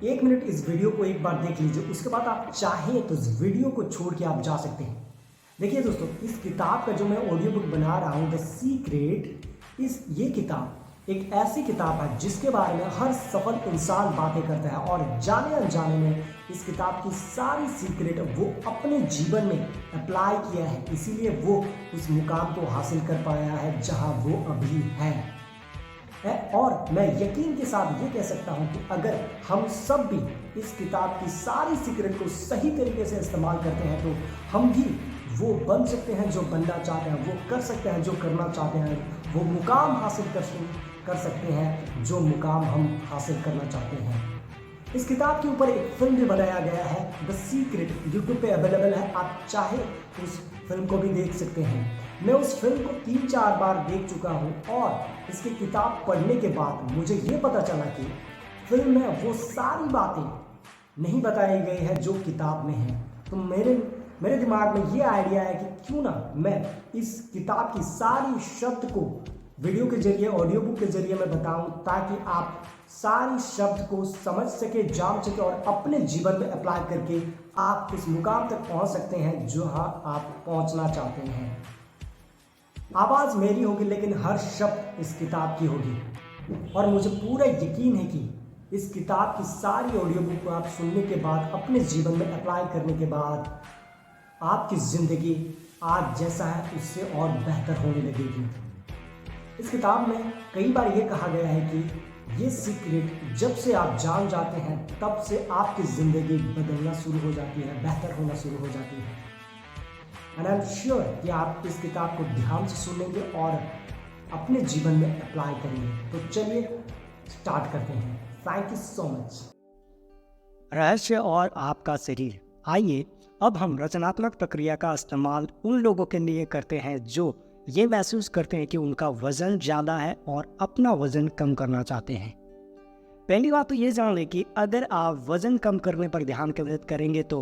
1 minute इस video को एक बार देख लीजिए, उसके बाद आप चाहें तो इस वीडियो को छोड़ के आप जा सकते हैं। देखिए दोस्तों, इस किताब का जो मैं ऑडियो बुक बना रहा हूँ, द सीक्रेट, ये किताब एक ऐसी किताब है जिसके बारे में हर सफल इंसान बातें करता है और जाने अनजाने में इस किताब की सारी सीक्रेट वो अपने जीवन में अप्लाई किया है, इसीलिए वो उस मुकाम को हासिल कर पाया है जहां वो अभी है। और मैं यकीन के साथ ये कह सकता हूं कि अगर हम सब भी इस किताब की सारी सीक्रेट को सही तरीके से इस्तेमाल करते हैं तो हम भी वो बन सकते हैं जो बनना चाहते हैं, वो कर सकते हैं जो करना चाहते हैं, वो मुकाम हासिल कर सकते हैं जो मुकाम हम हासिल करना चाहते हैं। इस किताब के ऊपर एक फिल्म भी बनाया गया है, द सीक्रेट, यूट्यूब पे अवेलेबल है, आप चाहे उस फिल्म को भी देख सकते हैं। मैं उस फिल्म को 3-4 बार देख चुका हूँ और इसकी किताब पढ़ने के बाद मुझे ये पता चला कि फिल्म में वो सारी बातें नहीं बताई गई है जो किताब में है। तो मेरे दिमाग में ये आइडिया है कि क्यों ना मैं इस किताब की सारी शब्द को वीडियो के जरिए, ऑडियो बुक के जरिए मैं बताऊं, ताकि आप सारी शब्द को समझ सके, जान सके और अपने जीवन में अप्लाई करके आप उस मुकाम तक पहुंच सकते हैं जहां आप पहुंचना चाहते हैं। आवाज़ मेरी होगी लेकिन हर शब्द इस किताब की होगी और मुझे पूरा यकीन है कि इस किताब की सारी ऑडियो बुक को आप सुनने के बाद, अपने जीवन में अप्लाई करने के बाद आपकी ज़िंदगी आज जैसा है उससे और बेहतर होने लगेगी। इस किताब में कई बार ये कहा गया है कि ये सीक्रेट जब से आप जान जाते हैं तब से आपकी ज़िंदगी बदलना शुरू हो जाती है, बेहतर होना शुरू हो जाती है। एंड आई एम श्योर कि आप इस किताब को ध्यान से सुनेंगे और अपने जीवन में अप्लाई करेंगे। तो चलिए स्टार्ट करते हैं। Thank you so much. रहस्य और आपका शरीर। आइए अब हम रचनात्मक प्रक्रिया का इस्तेमाल उन लोगों के लिए करते हैं जो ये महसूस करते हैं कि उनका वजन ज़्यादा है और अपना वजन कम करना चाहते हैं। पहली बात तो ये जान लें कि अगर आप वजन कम करने पर ध्यान केंद्रित करेंगे तो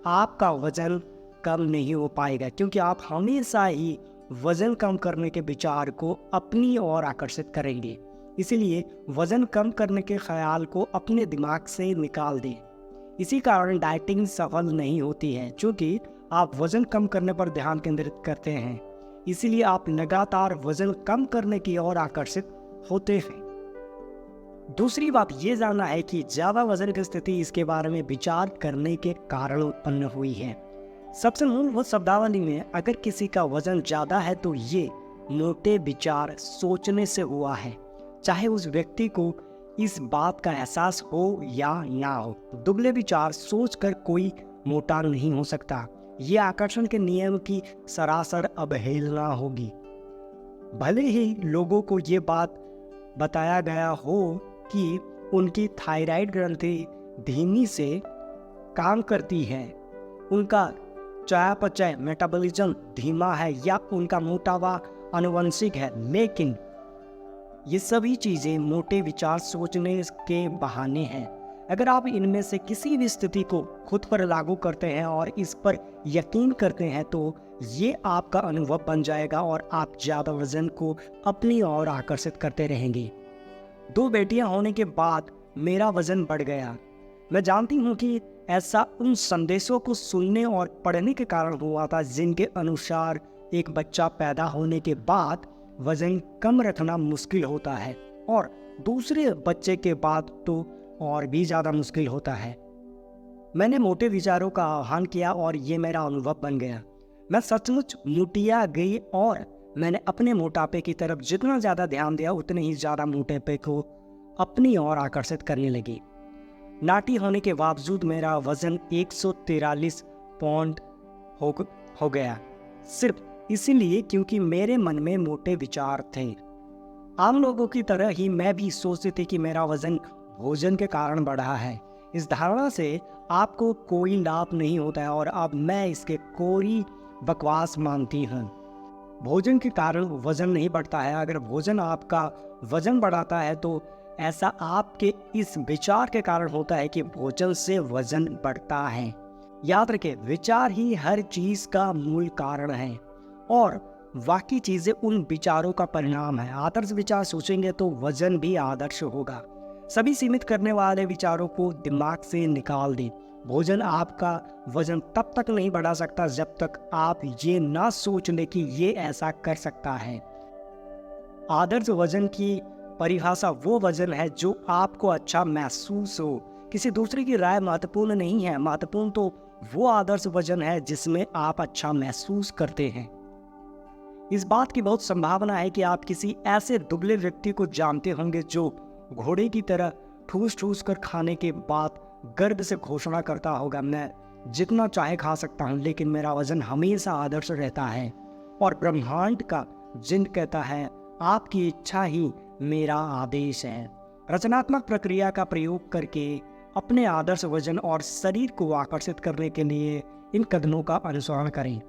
आपका वजन कम नहीं हो पाएगा, क्योंकि आप हमेशा ही वजन कम करने के विचार को अपनी ओर आकर्षित करेंगे। इसीलिए वजन कम करने के ख्याल को अपने दिमाग से निकाल दें। इसी कारण डाइटिंग सफल नहीं होती है, क्योंकि आप वजन कम करने पर ध्यान केंद्रित करते हैं। इसीलिए आप लगातार वजन कम करने की ओर आकर्षित होते हैं। दूसरी बात ये जानना है कि ज़्यादा वजन की स्थिति इसके बारे में विचार करने के कारण उत्पन्न हुई है। सबसे मूलभूत शब्दावली में अगर किसी का वजन ज़्यादा है तो ये मोटे विचार सोचने से हुआ है, चाहे उस व्यक्ति को इस बात का एहसास हो या ना हो। दुबले विचार सोचकर कोई मोटा नहीं हो सकता। ये आकर्षण के नियम की सरासर अवहेलना होगी। भले ही लोगों को ये बात बताया गया हो कि उनकी थायराइड ग्रंथि धीमी से काम करती है, उनका चयापचय मेटाबॉलिज्म धीमा है या उनका मोटापा आनुवंशिक है, लेकिन ये सभी चीज़ें मोटे विचार सोचने के बहाने हैं। अगर आप इनमें से किसी भी स्थिति को खुद पर लागू करते हैं और इस पर यकीन करते हैं तो ये आपका अनुभव बन जाएगा और आप ज़्यादा वजन को अपनी ओर आकर्षित करते रहेंगे। 2 बेटियां होने के बाद मेरा वजन बढ़ गया। मैं जानती हूँ कि ऐसा उन संदेशों को सुनने और पढ़ने के कारण हुआ था जिनके अनुसार एक बच्चा पैदा होने के बाद वजन कम रखना मुश्किल होता है और दूसरे बच्चे के बाद तो और भी ज़्यादा मुश्किल होता है। मैंने मोटे विचारों का आह्वान किया और ये मेरा अनुभव बन गया। मैं सचमुच लुटिया गई और मैंने अपने मोटापे की तरफ जितना ज़्यादा ध्यान दिया उतने ही ज़्यादा मोटापे को अपनी ओर आकर्षित करने लगी। नाटी होने के बावजूद मेरा वज़न 143 पाउंड हो गया, सिर्फ इसीलिए क्योंकि मेरे मन में मोटे विचार थे। आम लोगों की तरह ही मैं भी सोचती थी कि मेरा वज़न भोजन के कारण बढ़ा है। इस धारणा से आपको कोई लाभ नहीं होता है और अब मैं इसके कोरी बकवास मानती हूँ। भोजन के कारण वज़न नहीं बढ़ता है। अगर भोजन आपका वज़न बढ़ाता है तो ऐसा आपके इस विचार के कारण होता है कि भोजन से वज़न बढ़ता है। याद रखें, विचार ही हर चीज़ का मूल कारण है और बाकी चीज़ें उन विचारों का परिणाम है। आदर्श विचार सोचेंगे तो वजन भी आदर्श होगा। सभी सीमित करने वाले विचारों को दिमाग से निकाल दें। भोजन आपका वजन तब तक नहीं बढ़ा सकता जब तक आप ये ना सोच लें कि ये ऐसा कर सकता है। आदर्श वजन की परिभाषा वो वजन है जो आपको अच्छा महसूस हो। किसी दूसरे की राय महत्वपूर्ण नहीं है, महत्वपूर्ण तो वो आदर्श वजन है जिसमें आप अच्छा महसूस करते हैं। इस बात की बहुत संभावना है कि आप किसी ऐसे दुबले व्यक्ति को जानते होंगे जो घोड़े की तरह ठूस ठूस कर खाने के बाद गर्व से घोषणा करता होगा, मैं जितना चाहे खा सकता हूँ लेकिन मेरा वजन हमेशा आदर्श रहता है। और ब्रह्मांड का जिन कहता है, आपकी इच्छा ही मेरा आदेश है। रचनात्मक प्रक्रिया का प्रयोग करके अपने आदर्श वजन और शरीर को आकर्षित करने के लिए इन कदमों का अनुसरण करें।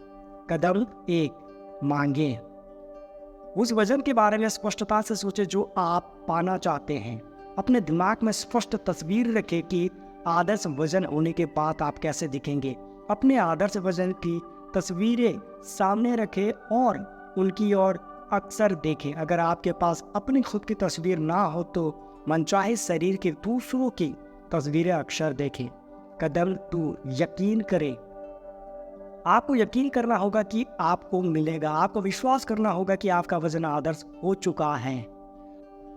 कदम 1, मांगे। उस वजन के बारे में स्पष्टता से सोचें जो आप पाना चाहते हैं। अपने दिमाग में स्पष्ट तस्वीर रखें कि आदर्श वजन होने के बाद आप कैसे दिखेंगे। अपने आदर्श वजन की तस्वीरें सामने रखें और उनकी ओर अक्सर देखें। अगर आपके पास अपनी खुद की तस्वीर ना हो तो मनचाहे शरीर के दूसरों की तस्वीरें अक्सर देखें। कदम 2, यकीन करें। आपको यकीन करना होगा कि आपको मिलेगा। आपको विश्वास करना होगा कि आपका वजन आदर्श हो चुका है।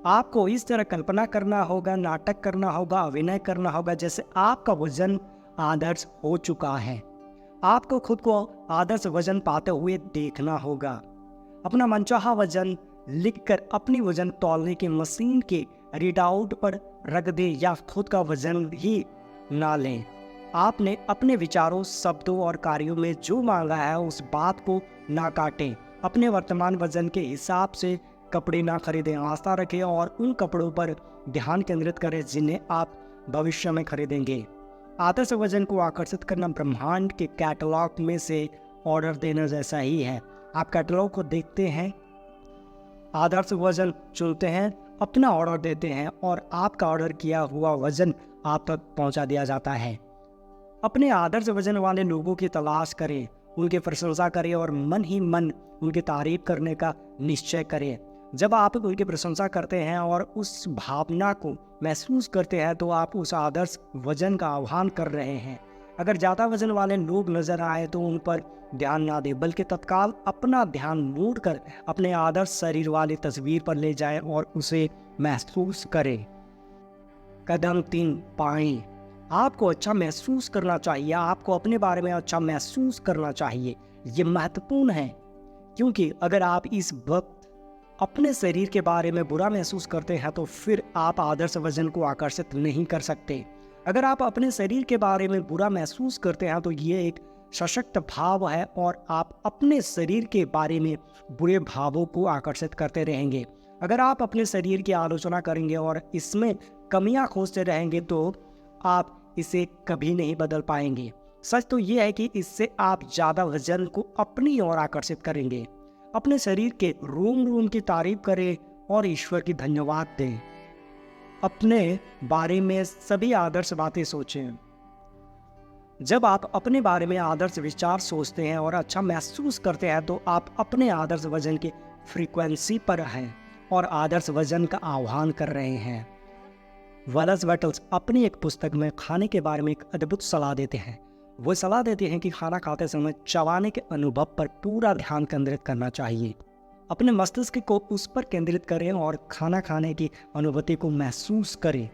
आपको इस तरह कल्पना करना होगा, नाटक करना होगा, अभिनय करना होगा जैसे आपका वजन आदर्श हो चुका है। आपको खुद को आदर्श वजन पाते हुए देखना होगा। अपना मनचाहा वजन लिखकर अपनी वजन तौलने की मशीन के रीडआउट पर रख दें या खुद का वजन ही ना लें। आपने अपने विचारों, शब्दों और कार्यों में जो मांगा है उस बात को ना काटें। अपने वर्तमान वजन के हिसाब से कपड़े ना खरीदें। आस्था रखें और उन कपड़ों पर ध्यान केंद्रित करें जिन्हें आप भविष्य में खरीदेंगे। आदर्श वजन को आकर्षित करना ब्रह्मांड के कैटलॉग में से ऑर्डर देना जैसा ही है। आप कैटलॉग को देखते हैं, आदर्श वजन चुनते हैं, अपना ऑर्डर देते हैं और आपका ऑर्डर किया हुआ वजन आप तक पहुंचा दिया जाता है। अपने आदर्श वजन वाले लोगों की तलाश करें, उनकी प्रशंसा करें और मन ही मन उनकी तारीफ करने का निश्चय करें। जब आप उनकी प्रशंसा करते हैं और उस भावना को महसूस करते हैं तो आप उस आदर्श वजन का आह्वान कर रहे हैं। अगर ज़्यादा वजन वाले लोग नजर आए तो उन पर ध्यान ना दें, बल्कि तत्काल अपना ध्यान मोड़ कर अपने आदर्श शरीर वाली तस्वीर पर ले जाएं और उसे महसूस करें। कदम 3, पाएं। आपको अच्छा महसूस करना चाहिए। आपको अपने बारे में अच्छा महसूस करना चाहिए। ये महत्वपूर्ण है क्योंकि अगर आप इस वक्त अपने शरीर के बारे में बुरा महसूस करते हैं तो फिर आप आदर्श वजन को आकर्षित नहीं कर सकते। अगर आप अपने शरीर के बारे में बुरा महसूस करते हैं तो ये एक सशक्त भाव है और आप अपने शरीर के बारे में बुरे भावों को आकर्षित करते रहेंगे। अगर आप अपने शरीर की आलोचना करेंगे और इसमें कमियां खोजते रहेंगे तो आप इसे कभी नहीं बदल पाएंगे। सच तो ये है कि इससे आप ज़्यादा वजन को अपनी ओर आकर्षित करेंगे। अपने शरीर के रोम रोम की तारीफ करें और ईश्वर की धन्यवाद दें। अपने बारे में सभी आदर्श बातें सोचें। जब आप अपने बारे में आदर्श विचार सोचते हैं और अच्छा महसूस करते हैं तो आप अपने आदर्श वजन की फ्रीक्वेंसी पर हैं और आदर्श वजन का आह्वान कर रहे हैं। वॉलेस वेटल्स अपनी एक पुस्तक में खाने के बारे में एक अद्भुत सलाह देते हैं। वो सलाह देते हैं कि खाना खाते समय चबाने के अनुभव पर पूरा ध्यान केंद्रित करना चाहिए। अपने मस्तिष्क को उस पर केंद्रित करें और खाना खाने की अनुभूति को महसूस करें।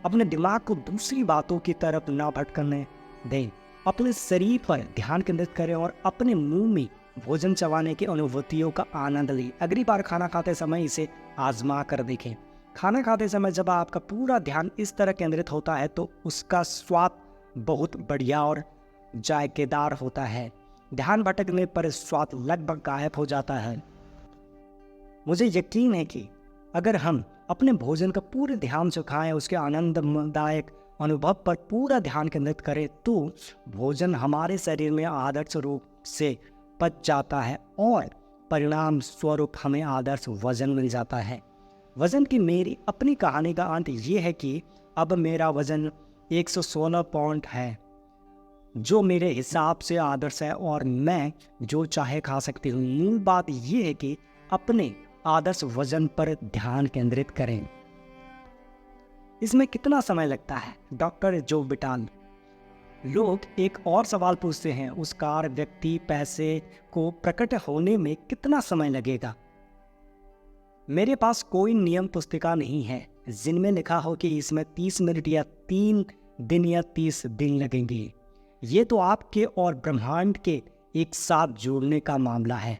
अपने दिमाग को दूसरी बातों की तरफ ना भटकने दें। अपने शरीर पर ध्यान केंद्रित करें और अपने मुंह में भोजन चबाने की अनुभूतियों का आनंद लें। अगली बार खाना खाते समय इसे आजमा कर देखें। खाना खाते समय जब आपका पूरा ध्यान इस तरह केंद्रित होता है तो उसका स्वाद बहुत बढ़िया और जायकेदार होता है। ध्यान भटकने पर स्वाद लगभग गायब हो जाता है। मुझे यकीन है कि अगर हम अपने भोजन का पूरे ध्यान से खाएं, उसके आनंददायक अनुभव पर पूरा ध्यान केंद्रित करें तो भोजन हमारे शरीर में आदर्श रूप से पच जाता है और परिणाम स्वरूप हमें आदर्श वजन मिल जाता है। वजन की मेरी अपनी कहानी का अंत ये है कि अब मेरा वजन 116 पाउंड है, जो मेरे हिसाब से आदर्श है और मैं जो चाहे खा सकती हूँ। मूल बात यह है कि अपने आदर्श वजन पर ध्यान केंद्रित करें। इसमें कितना समय लगता है? डॉक्टर जो बिटाल। लोग एक और सवाल पूछते हैं, उस कार व्यक्ति पैसे को प्रकट होने में कितना समय लगेगा? मेरे पास कोई नियम पुस्तिका नहीं है जिनमें लिखा हो कि इसमें 30 मिनट या 3 दिन या 30 दिन लगेंगे। ये तो आपके और ब्रह्मांड के एक साथ जोड़ने का मामला है।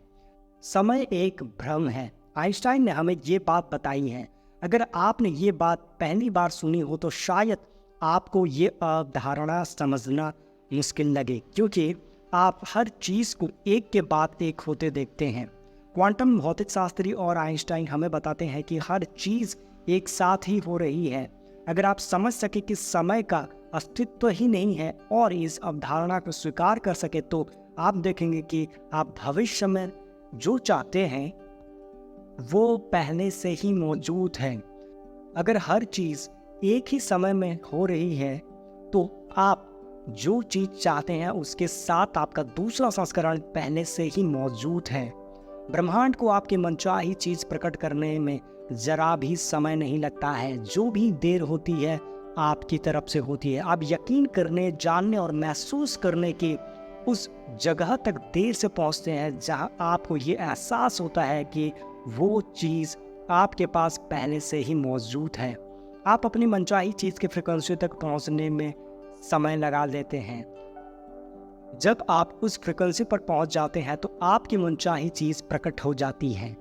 समय एक भ्रम है। आइंस्टाइन ने हमें ये बात बताई है। अगर आपने ये बात पहली बार सुनी हो तो शायद आपको ये अवधारणा समझना मुश्किल लगे, क्योंकि आप हर चीज़ को एक के बाद एक होते देखते हैं। क्वांटम भौतिक शास्त्री और आइंस्टाइन हमें बताते हैं कि हर चीज़ एक साथ ही हो रही है। अगर आप समझ सके कि समय का अस्तित्व ही नहीं है और इस अवधारणा को स्वीकार कर सके तो आप देखेंगे कि आप भविष्य में जो चाहते हैं वो पहले से ही मौजूद है। अगर हर चीज़ एक ही समय में हो रही है तो आप जो चीज़ चाहते हैं उसके साथ आपका दूसरा संस्करण पहले से ही मौजूद है। ब्रह्मांड को आपके मनचाही चीज़ प्रकट करने में ज़रा भी समय नहीं लगता है। जो भी देर होती है आपकी तरफ से होती है। आप यकीन करने, जानने और महसूस करने की उस जगह तक देर से पहुंचते हैं जहां आपको ये एहसास होता है कि वो चीज़ आपके पास पहले से ही मौजूद है। आप अपनी मनचाही चीज़ की फ्रिक्वेंसी तक पहुंचने में समय लगा लेते हैं। जब आप उस फ्रिक्वेंसी पर पहुंच जाते हैं तो आपकी मनचाही चीज़ प्रकट हो जाती है।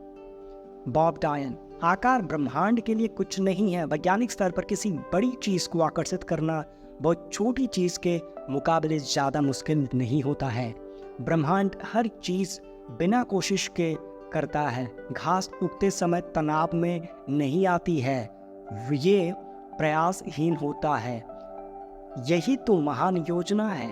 बॉब डायन। आकार ब्रह्मांड के लिए कुछ नहीं है। वैज्ञानिक स्तर पर किसी बड़ी चीज़ को आकर्षित करना बहुत छोटी चीज़ के मुकाबले ज़्यादा मुश्किल नहीं होता है। ब्रह्मांड हर चीज़ बिना कोशिश के करता है। घास उगते समय तनाव में नहीं आती है, ये प्रयासहीन होता है। यही तो महान योजना है।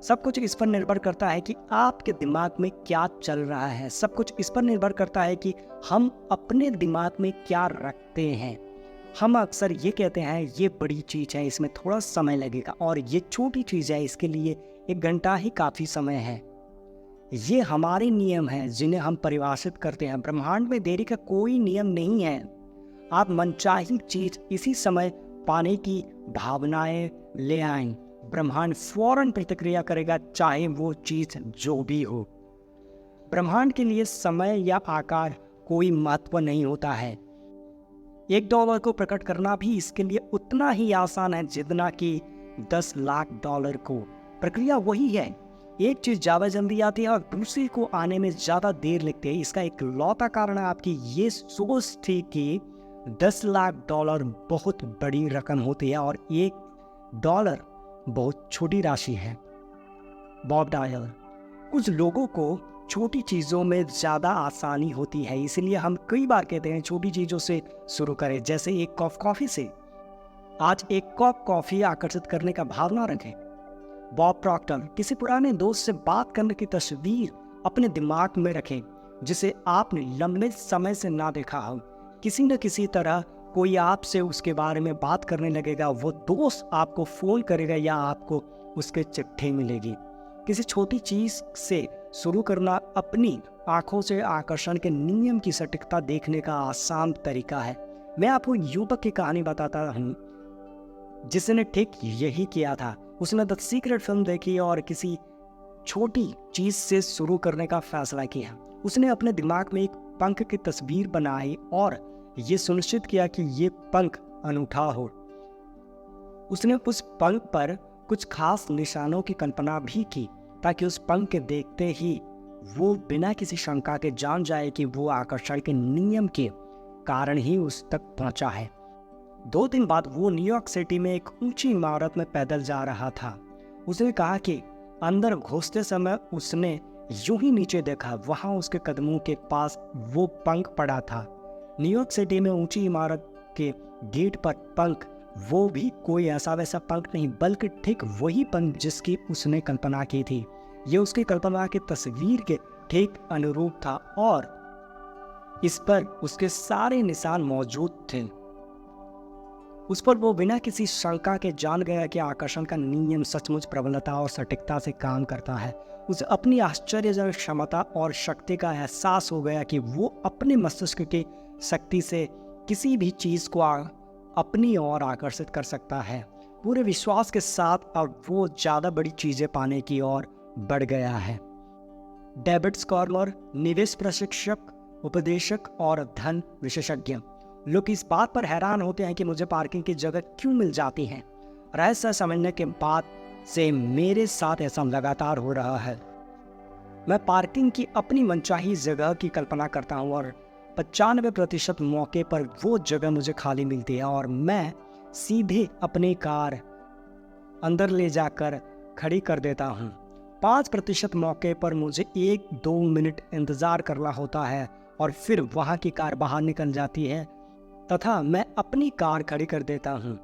सब कुछ इस पर निर्भर करता है कि आपके दिमाग में क्या चल रहा है। सब कुछ इस पर निर्भर करता है कि हम अपने दिमाग में क्या रखते हैं। हम अक्सर ये कहते हैं ये बड़ी चीज़ है, इसमें थोड़ा समय लगेगा, और ये छोटी चीज़ है, इसके लिए 1 घंटा ही काफ़ी समय है। ये हमारे नियम हैं जिन्हें हम परिभाषित करते हैं। ब्रह्मांड में देरी का कोई नियम नहीं है। आप मनचाही चीज़ इसी समय पाने की भावनाएं ले आएं, ब्रह्मांड फौरन प्रतिक्रिया करेगा, चाहे वो चीज़ जो भी हो। ब्रह्मांड के लिए समय या आकार कोई महत्व नहीं होता है। $1 को प्रकट करना भी इसके लिए उतना ही आसान है जितना कि $10 लाख को। प्रक्रिया वही है। एक चीज़ ज़्यादा जल्दी आती है और दूसरी को आने में ज़्यादा देर लगती है। इसका एक लौता कारण है आपकी ये सोच थी कि $10 लाख बहुत बड़ी रकम होती है और $1 बहुत छोटी राशि है। Bob dial. कुछ लोगों को छोटी चीज़ों में ज़्यादा आसानी होती है, इसलिए हम कई बार कहते हैं छोटी चीज़ों से शुरू करें, जैसे एक कप कॉफ़ी से। आज एक कप कॉफ़ी आकर्षित करने का भावना रखें। Bob Procter. किसी पुराने दोस्त से बात करने की तस्वीर अपने दिमाग में रखें जिसे आपने लंबे समय से ना देखा हो। किसी न किसी तरह कोई आपसे उसके बारे में बात करने लगेगा। वो दोस्त आपको फ़ोन करेगा या आपको उसके चिट्ठी मिलेगी। किसी छोटी चीज़ से शुरू करना अपनी आंखों से आकर्षण के नियम की सटीकता देखने का आसान तरीका है। मैं आपको युवक की कहानी बताता हूँ जिसने ठीक यही किया था। उसने द सीक्रेट फिल्म देखी और किसी छोटी चीज़ से शुरू करने का फैसला किया। उसने अपने दिमाग में एक पंख की तस्वीर बनाई और ये सुनिश्चित किया कि ये पंख अनूठा हो। उसने उस पंख पर कुछ खास निशानों की कल्पना भी की ताकि उस पंख के देखते ही वो बिना किसी शंका के जान जाए कि वो आकर्षण के नियम के कारण ही उस तक पहुंचा है। 2 दिन बाद वो न्यूयॉर्क सिटी में एक ऊंची इमारत में पैदल जा रहा था। उसने कहा कि अंदर घुसते समय उसने यूं ही नीचे देखा, वहां उसके कदमों के पास वो पंख पड़ा था। न्यूयॉर्क सिटी में ऊंची इमारत के गेट पर पंख, वो भी कोई ऐसा वैसा पंख नहीं बल्कि ठीक वही पंख जिसकी उसने कल्पना की थी। ये उसकी कल्पना की तस्वीर के ठीक अनुरूप था और इस पर उसके सारे निशान मौजूद थे। उस पर वो बिना किसी शंका के जान गया कि आकर्षण का नियम सचमुच प्रबलता और सटीकता से काम करता है। उसे अपनी आश्चर्यजनक क्षमता और शक्ति का एहसास हो गया कि वो अपने मस्तिष्क की शक्ति से किसी भी चीज़ को अपनी ओर आकर्षित कर सकता है। पूरे विश्वास के साथ अब वो ज़्यादा बड़ी चीज़ें पाने की ओर बढ़ गया है। डेबिट स्कॉलर, निवेश प्रशिक्षक, उपदेशक और धन विशेषज्ञ लोग इस बात पर हैरान होते हैं कि मुझे पार्किंग की जगह क्यों मिल जाती है। रहस्य समझने के बाद से मेरे साथ ऐसा लगातार हो रहा है। मैं पार्किंग की अपनी मनचाही जगह की कल्पना करता हूँ और 95% मौके पर वो जगह मुझे खाली मिलती है और मैं सीधे अपनी कार अंदर ले जाकर खड़ी कर देता हूँ। 5% मौके पर मुझे 1-2 मिनट इंतज़ार करना होता है और फिर वहाँ की कार बाहर निकल जाती है तथा मैं अपनी कार खड़ी कर देता हूँ।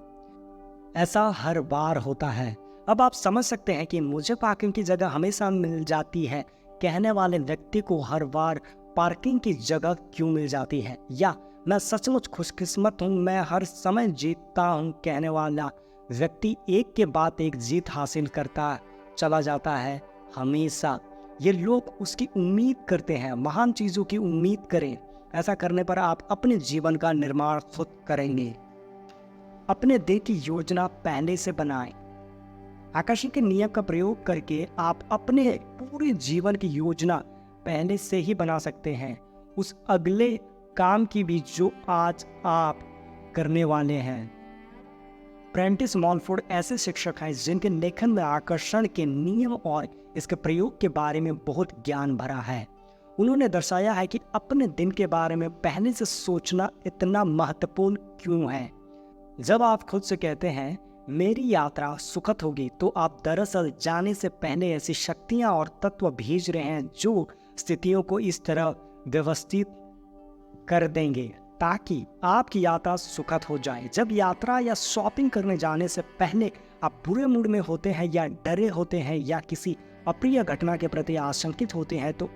ऐसा हर बार होता है। अब आप समझ सकते हैं कि मुझे पार्किंग की जगह हमेशा मिल जाती है कहने वाले व्यक्ति को हर बार पार्किंग की जगह क्यों मिल जाती है, या मैं सचमुच खुशकिस्मत हूँ, मैं हर समय जीतता हूँ कहने वाला व्यक्ति एक के बाद एक जीत हासिल करता चला जाता है। हमेशा ये लोग उसकी उम्मीद करते हैं, महान चीज़ों की उम्मीद करें। ऐसा करने पर आप अपने जीवन का निर्माण खुद करेंगे। अपने दिन की योजना पहले से बनाएं। आकर्षण के नियम का प्रयोग करके आप अपने पूरे जीवन की योजना पहले से ही बना सकते हैं, उस अगले काम की भी जो आज आप करने वाले हैं। प्रेंटिस मॉलफोर्ड ऐसे शिक्षक हैं जिनके लेखन में आकर्षण के नियम और इसके प्रयोग के बारे में बहुत ज्ञान भरा है। उन्होंने दर्शाया है कि अपने दिन के बारे में पहले से सोचना इतना महत्वपूर्ण क्यों है। जब आप खुद से कहते हैं मेरी यात्रा सुखद होगी, तो आप दरअसल जाने से पहले ऐसी शक्तियां और तत्व भेज रहे हैं जो स्थितियों को इस तरह व्यवस्थित कर देंगे ताकि आपकी यात्रा सुखद हो जाए। जब यात्रा या शॉपिंग करने जाने से पहले आप बुरे मूड में होते हैं या डरे होते हैं या किसी अप्रिय घटना के प्रति आशंकित होते हैं, तो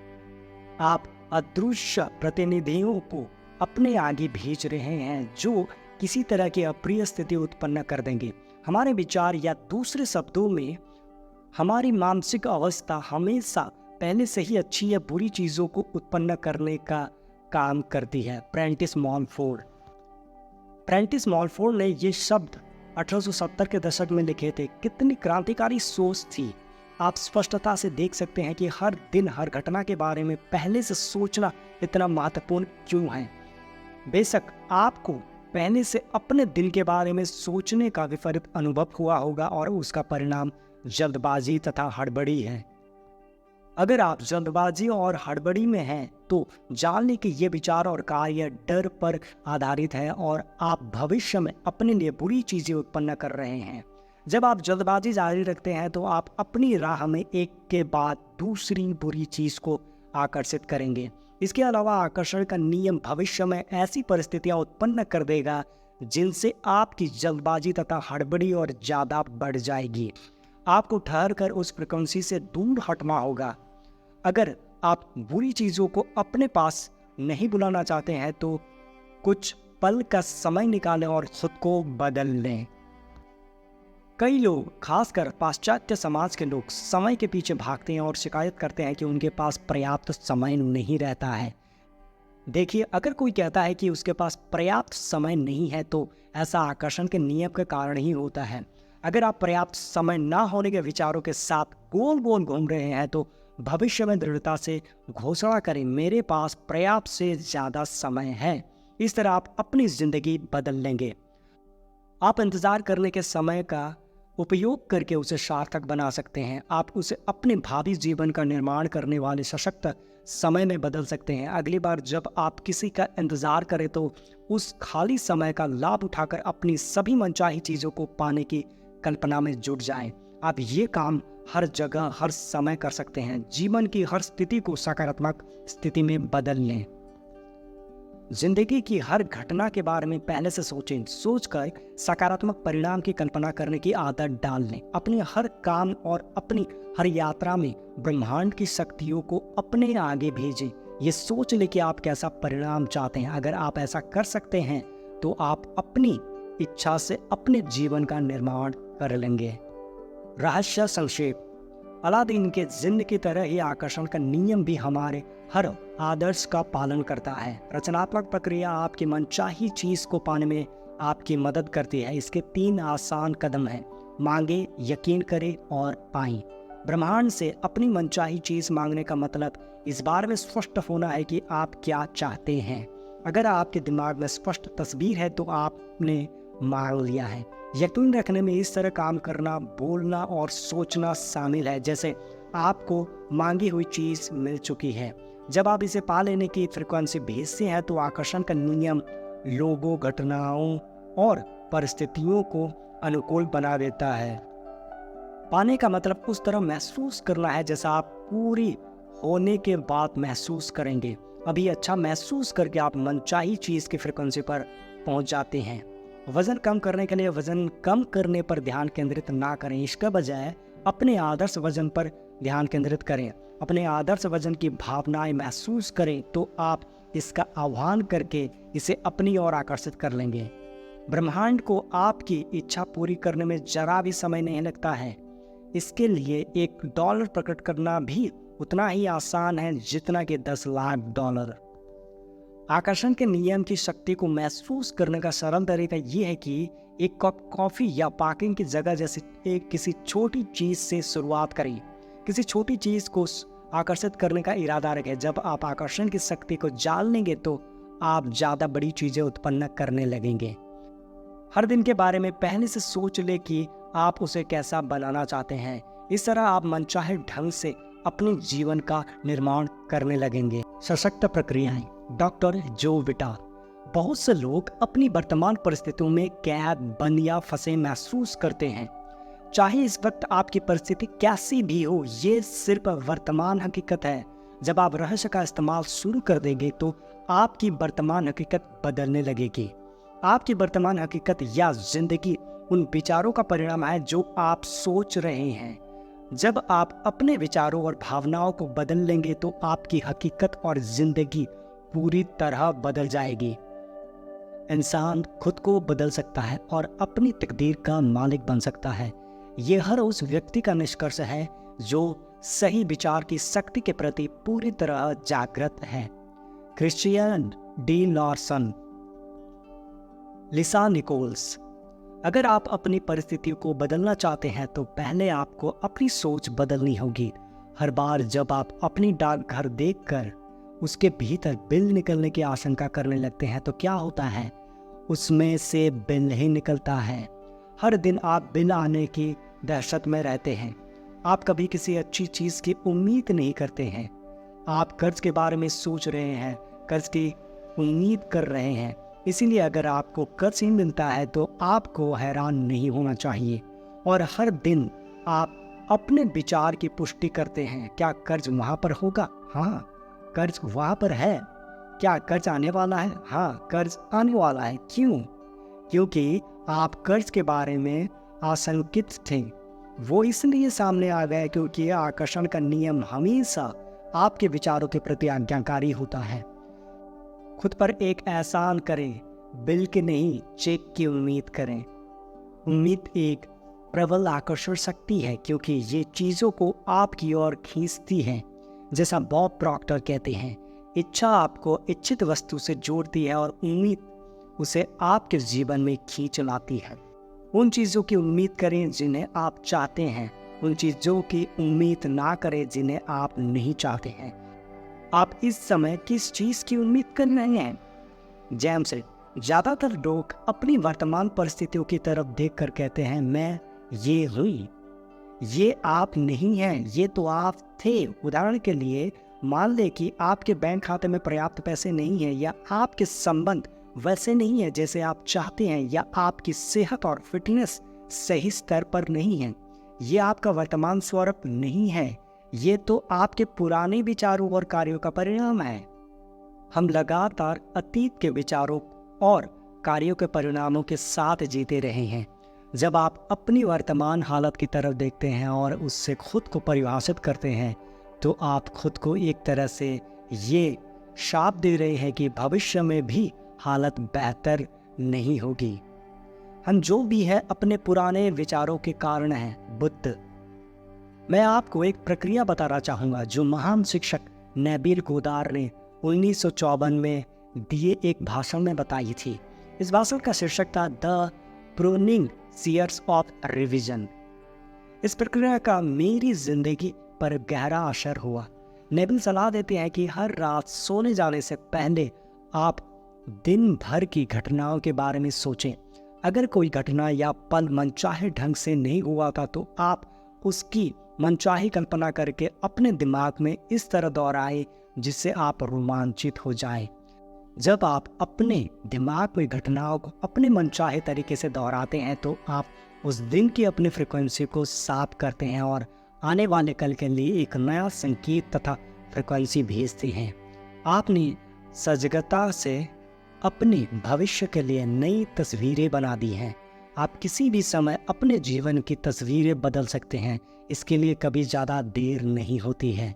आप अदृश्य प्रतिनिधियों को अपने आगे भेज रहे हैं जो किसी तरह की अप्रिय स्थिति उत्पन्न कर देंगे। हमारे विचार या दूसरे शब्दों में हमारी मानसिक अवस्था हमेशा पहले से ही अच्छी या बुरी चीज़ों को उत्पन्न करने का काम करती है। प्रेंटिस मॉलफोर्ड ने ये शब्द 1870 के दशक में लिखे थे। कितनी क्रांतिकारी सोच थी। आप स्पष्टता से देख सकते हैं कि हर दिन हर घटना के बारे में पहले से सोचना इतना महत्वपूर्ण क्यों है। बेशक आपको पहले से अपने दिन के बारे में सोचने का विपरीत अनुभव हुआ होगा और उसका परिणाम जल्दबाजी तथा हड़बड़ी है। अगर आप जल्दबाजी और हड़बड़ी में हैं तो जान लें कि ये विचार और कार्य डर पर आधारित है और आप भविष्य में अपने लिए बुरी चीज़ें उत्पन्न कर रहे हैं। जब आप जल्दबाजी जारी रखते हैं तो आप अपनी राह में एक के बाद दूसरी बुरी चीज़ को आकर्षित करेंगे। इसके अलावा आकर्षण का नियम भविष्य में ऐसी परिस्थितियां उत्पन्न कर देगा जिनसे आपकी जल्दबाजी तथा हड़बड़ी और ज़्यादा बढ़ जाएगी। आपको ठहर कर उस फ्रिक्वेंसी से दूर हटना होगा। अगर आप बुरी चीज़ों को अपने पास नहीं बुलाना चाहते हैं तो कुछ पल का समय निकालें और खुद को बदल लें। कई लोग, खासकर पाश्चात्य समाज के लोग, समय के पीछे भागते हैं और शिकायत करते हैं कि उनके पास पर्याप्त समय नहीं रहता है। देखिए, अगर कोई कहता है कि उसके पास पर्याप्त समय नहीं है तो ऐसा आकर्षण के नियम के कारण ही होता है। अगर आप पर्याप्त समय ना होने के विचारों के साथ गोल गोल घूम रहे हैं तो भविष्य में दृढ़ता से घोषणा करें, मेरे पास पर्याप्त से ज़्यादा समय है। इस तरह आप अपनी ज़िंदगी बदल लेंगे। आप इंतज़ार करने के समय का उपयोग करके उसे सार्थक बना सकते हैं। आप उसे अपने भावी जीवन का निर्माण करने वाले सशक्त समय में बदल सकते हैं। अगली बार जब आप किसी का इंतज़ार करें तो उस खाली समय का लाभ उठाकर अपनी सभी मनचाही चीज़ों को पाने की कल्पना में जुट जाएं। आप ये काम हर जगह हर समय कर सकते हैं। जीवन की हर स्थिति को सकारात्मक स्थिति में बदल लें। जिंदगी की हर घटना के बारे में पहले से सोचें। सोचकर सकारात्मक परिणाम की कल्पना करने की आदत डाल लें। अपने हर काम और अपनी हर यात्रा में ब्रह्मांड की शक्तियों को अपने आगे भेजें। ये सोच लें कि आप कैसा परिणाम चाहते हैं। अगर आप ऐसा कर सकते हैं तो आप अपनी इच्छा से अपने जीवन का निर्माण कर लेंगे। रहस्य संक्षेप। अलादीन के जिन्न की तरह ही आकर्षण का नियम भी हमारे हर आदर्श का पालन करता है। रचनात्मक प्रक्रिया आपकी मनचाही चीज को पाने में आपकी मदद करती है। इसके 3 आसान कदम हैं: मांगे, यकीन करें और पाएं। ब्रह्मांड से अपनी मनचाही चीज़ मांगने का मतलब इस बारे में स्पष्ट होना है कि आप क्या चाहते हैं। अगर आपके दिमाग में स्पष्ट तस्वीर है तो आपने मांग लिया है। यकीन रखने में इस तरह काम करना, बोलना और सोचना शामिल है जैसे आपको मांगी हुई चीज़ मिल चुकी है। जब आप इसे पा लेने की फ्रिक्वेंसी भेजते हैं तो आकर्षण का नियम लोगों, घटनाओं और परिस्थितियों को अनुकूल बना देता है। पाने का मतलब उस तरह महसूस करना है जैसा आप पूरी होने के बाद महसूस करेंगे। अभी अच्छा महसूस करके आप मनचाही चीज़ की फ्रिक्वेंसी पर पहुंच जाते हैं। वज़न कम करने के लिए वज़न कम करने पर ध्यान केंद्रित ना करें, इसके बजाय अपने आदर्श वज़न पर ध्यान केंद्रित करें। अपने आदर्श वज़न की भावनाएं महसूस करें तो आप इसका आह्वान करके इसे अपनी ओर आकर्षित कर लेंगे। ब्रह्मांड को आपकी इच्छा पूरी करने में जरा भी समय नहीं लगता है। इसके लिए $1 प्रकट करना भी उतना ही आसान है जितना कि $10 लाख। आकर्षण के नियम की शक्ति को महसूस करने का सरल तरीका यह है कि एक कप कॉफ़ी या पार्किंग की जगह जैसी किसी छोटी चीज़ से शुरुआत करें। किसी छोटी चीज़ को आकर्षित करने का इरादा रखें। जब आप आकर्षण की शक्ति को जान लेंगे तो आप ज़्यादा बड़ी चीज़ें उत्पन्न करने लगेंगे। हर दिन के बारे में पहले से सोच ले कि आप उसे कैसा बनाना चाहते हैं। इस तरह आप मनचाहे ढंग से अपने जीवन का निर्माण करने लगेंगे। सशक्त प्रक्रियाएं। डॉक्टर जो विटा। बहुत से लोग अपनी वर्तमान परिस्थितियों में कैद, बंद या फंसे महसूस करते हैं। चाहे इस वक्त आपकी परिस्थिति कैसी भी हो, ये सिर्फ वर्तमान हकीकत है। जब आप रहस्य का इस्तेमाल शुरू कर देंगे तो आपकी वर्तमान हकीकत बदलने लगेगी। आपकी वर्तमान हकीकत या जिंदगी उन विचारों का परिणाम है जो आप सोच रहे हैं। जब आप अपने विचारों और भावनाओं को बदल लेंगे तो आपकी हकीकत और जिंदगी पूरी तरह बदल जाएगी। इंसान खुद को बदल सकता है और अपनी तकदीर का मालिक बन सकता है। यह हर उस व्यक्ति का निष्कर्ष है जो सही विचार की शक्ति के प्रति पूरी तरह जागृत है। Christian D Larson. Lisa Nichols. अगर आप अपनी परिस्थितियों को बदलना चाहते हैं तो पहले आपको अपनी सोच बदलनी होगी। हर बार जब आप अपनी डाकघर देखकर उसके भीतर बिल निकलने की आशंका करने लगते हैं तो क्या होता है? उसमें से बिल ही निकलता है। हर दिन आप बिल आने की दहशत में रहते हैं। आप कभी किसी अच्छी चीज़ की उम्मीद नहीं करते हैं। आप कर्ज के बारे में सोच रहे हैं, कर्ज की उम्मीद कर रहे हैं। इसीलिए अगर आपको कर्ज ही मिलता है तो आपको हैरान नहीं होना चाहिए। और हर दिन आप अपने विचार की पुष्टि करते हैं, क्या कर्ज वहाँ पर होगा? हाँ, कर्ज वहाँ पर है। क्या कर्ज आने वाला है? हाँ, कर्ज आने वाला है। क्यों? क्योंकि आप कर्ज के बारे में आशंकित थे। वो इसलिए सामने आ गए क्योंकि आकर्षण का नियम हमेशा आपके विचारों के प्रति आज्ञाकारी होता है। खुद पर एक एहसान करें, बिल की नहीं चेक की उम्मीद करें। उम्मीद एक प्रबल आकर्षण शक्ति है क्योंकि ये चीज़ों को आपकी ओर खींचती है। जैसा बॉब प्रॉक्टर कहते हैं, इच्छा आपको इच्छित वस्तु से जोड़ती है और उम्मीद उसे आपके जीवन में खींच लाती है। उन चीज़ों की उम्मीद करें जिन्हें आप चाहते हैं, उन चीज़ों की उम्मीद ना करें जिन्हें आप नहीं चाहते हैं। आप इस समय किस चीज़ की उम्मीद कर रहे हैं? जेम्स। ज़्यादातर लोग अपनी वर्तमान परिस्थितियों की तरफ देखकर कहते हैं, मैं ये हुई। ये आप नहीं हैं, ये तो आप थे। उदाहरण के लिए मान लें कि आपके बैंक खाते में पर्याप्त पैसे नहीं हैं, या आपके संबंध वैसे नहीं है जैसे आप चाहते हैं, या आपकी सेहत और फिटनेस सही स्तर पर नहीं है। ये आपका वर्तमान स्वरूप नहीं है, ये तो आपके पुराने विचारों और कार्यों का परिणाम है। हम लगातार अतीत के विचारों और कार्यों के परिणामों के साथ जीते रहे हैं। जब आप अपनी वर्तमान हालत की तरफ देखते हैं और उससे खुद को परिभाषित करते हैं तो आप खुद को एक तरह से ये शाप दे रहे हैं कि भविष्य में भी हालत बेहतर नहीं होगी। हम जो भी है अपने पुराने विचारों के कारण हैं। बुद्ध। मैं आपको एक प्रक्रिया बताना चाहूँगा जो महान शिक्षक नबील गोदार ने 1954 में दिए एक भाषण में बताई थी। इस भाषण का शीर्षक था the pruning shears of revision. इस प्रक्रिया का मेरी जिंदगी पर गहरा असर हुआ। नेविल सलाह देते हैं कि हर रात सोने जाने से पहले आप दिन भर की घटनाओं के बारे में सोचें। अगर कोई घटना या पल मनचाहे ढंग से नहीं हुआ था तो आप उसकी मनचाही कल्पना करके अपने दिमाग में इस तरह दोहराएं जिससे आप रोमांचित हो जाएं। जब आप अपने दिमाग में घटनाओं को अपने मनचाहे तरीके से दोहराते हैं तो आप उस दिन की अपनी फ्रिक्वेंसी को साफ करते हैं और आने वाले कल के लिए एक नया संकेत तथा फ्रिक्वेंसी भेजते हैं। आपने सजगता से अपने भविष्य के लिए नई तस्वीरें बना दी हैं। आप किसी भी समय अपने जीवन की तस्वीरें बदल सकते हैं। इसके लिए कभी ज़्यादा देर नहीं होती है।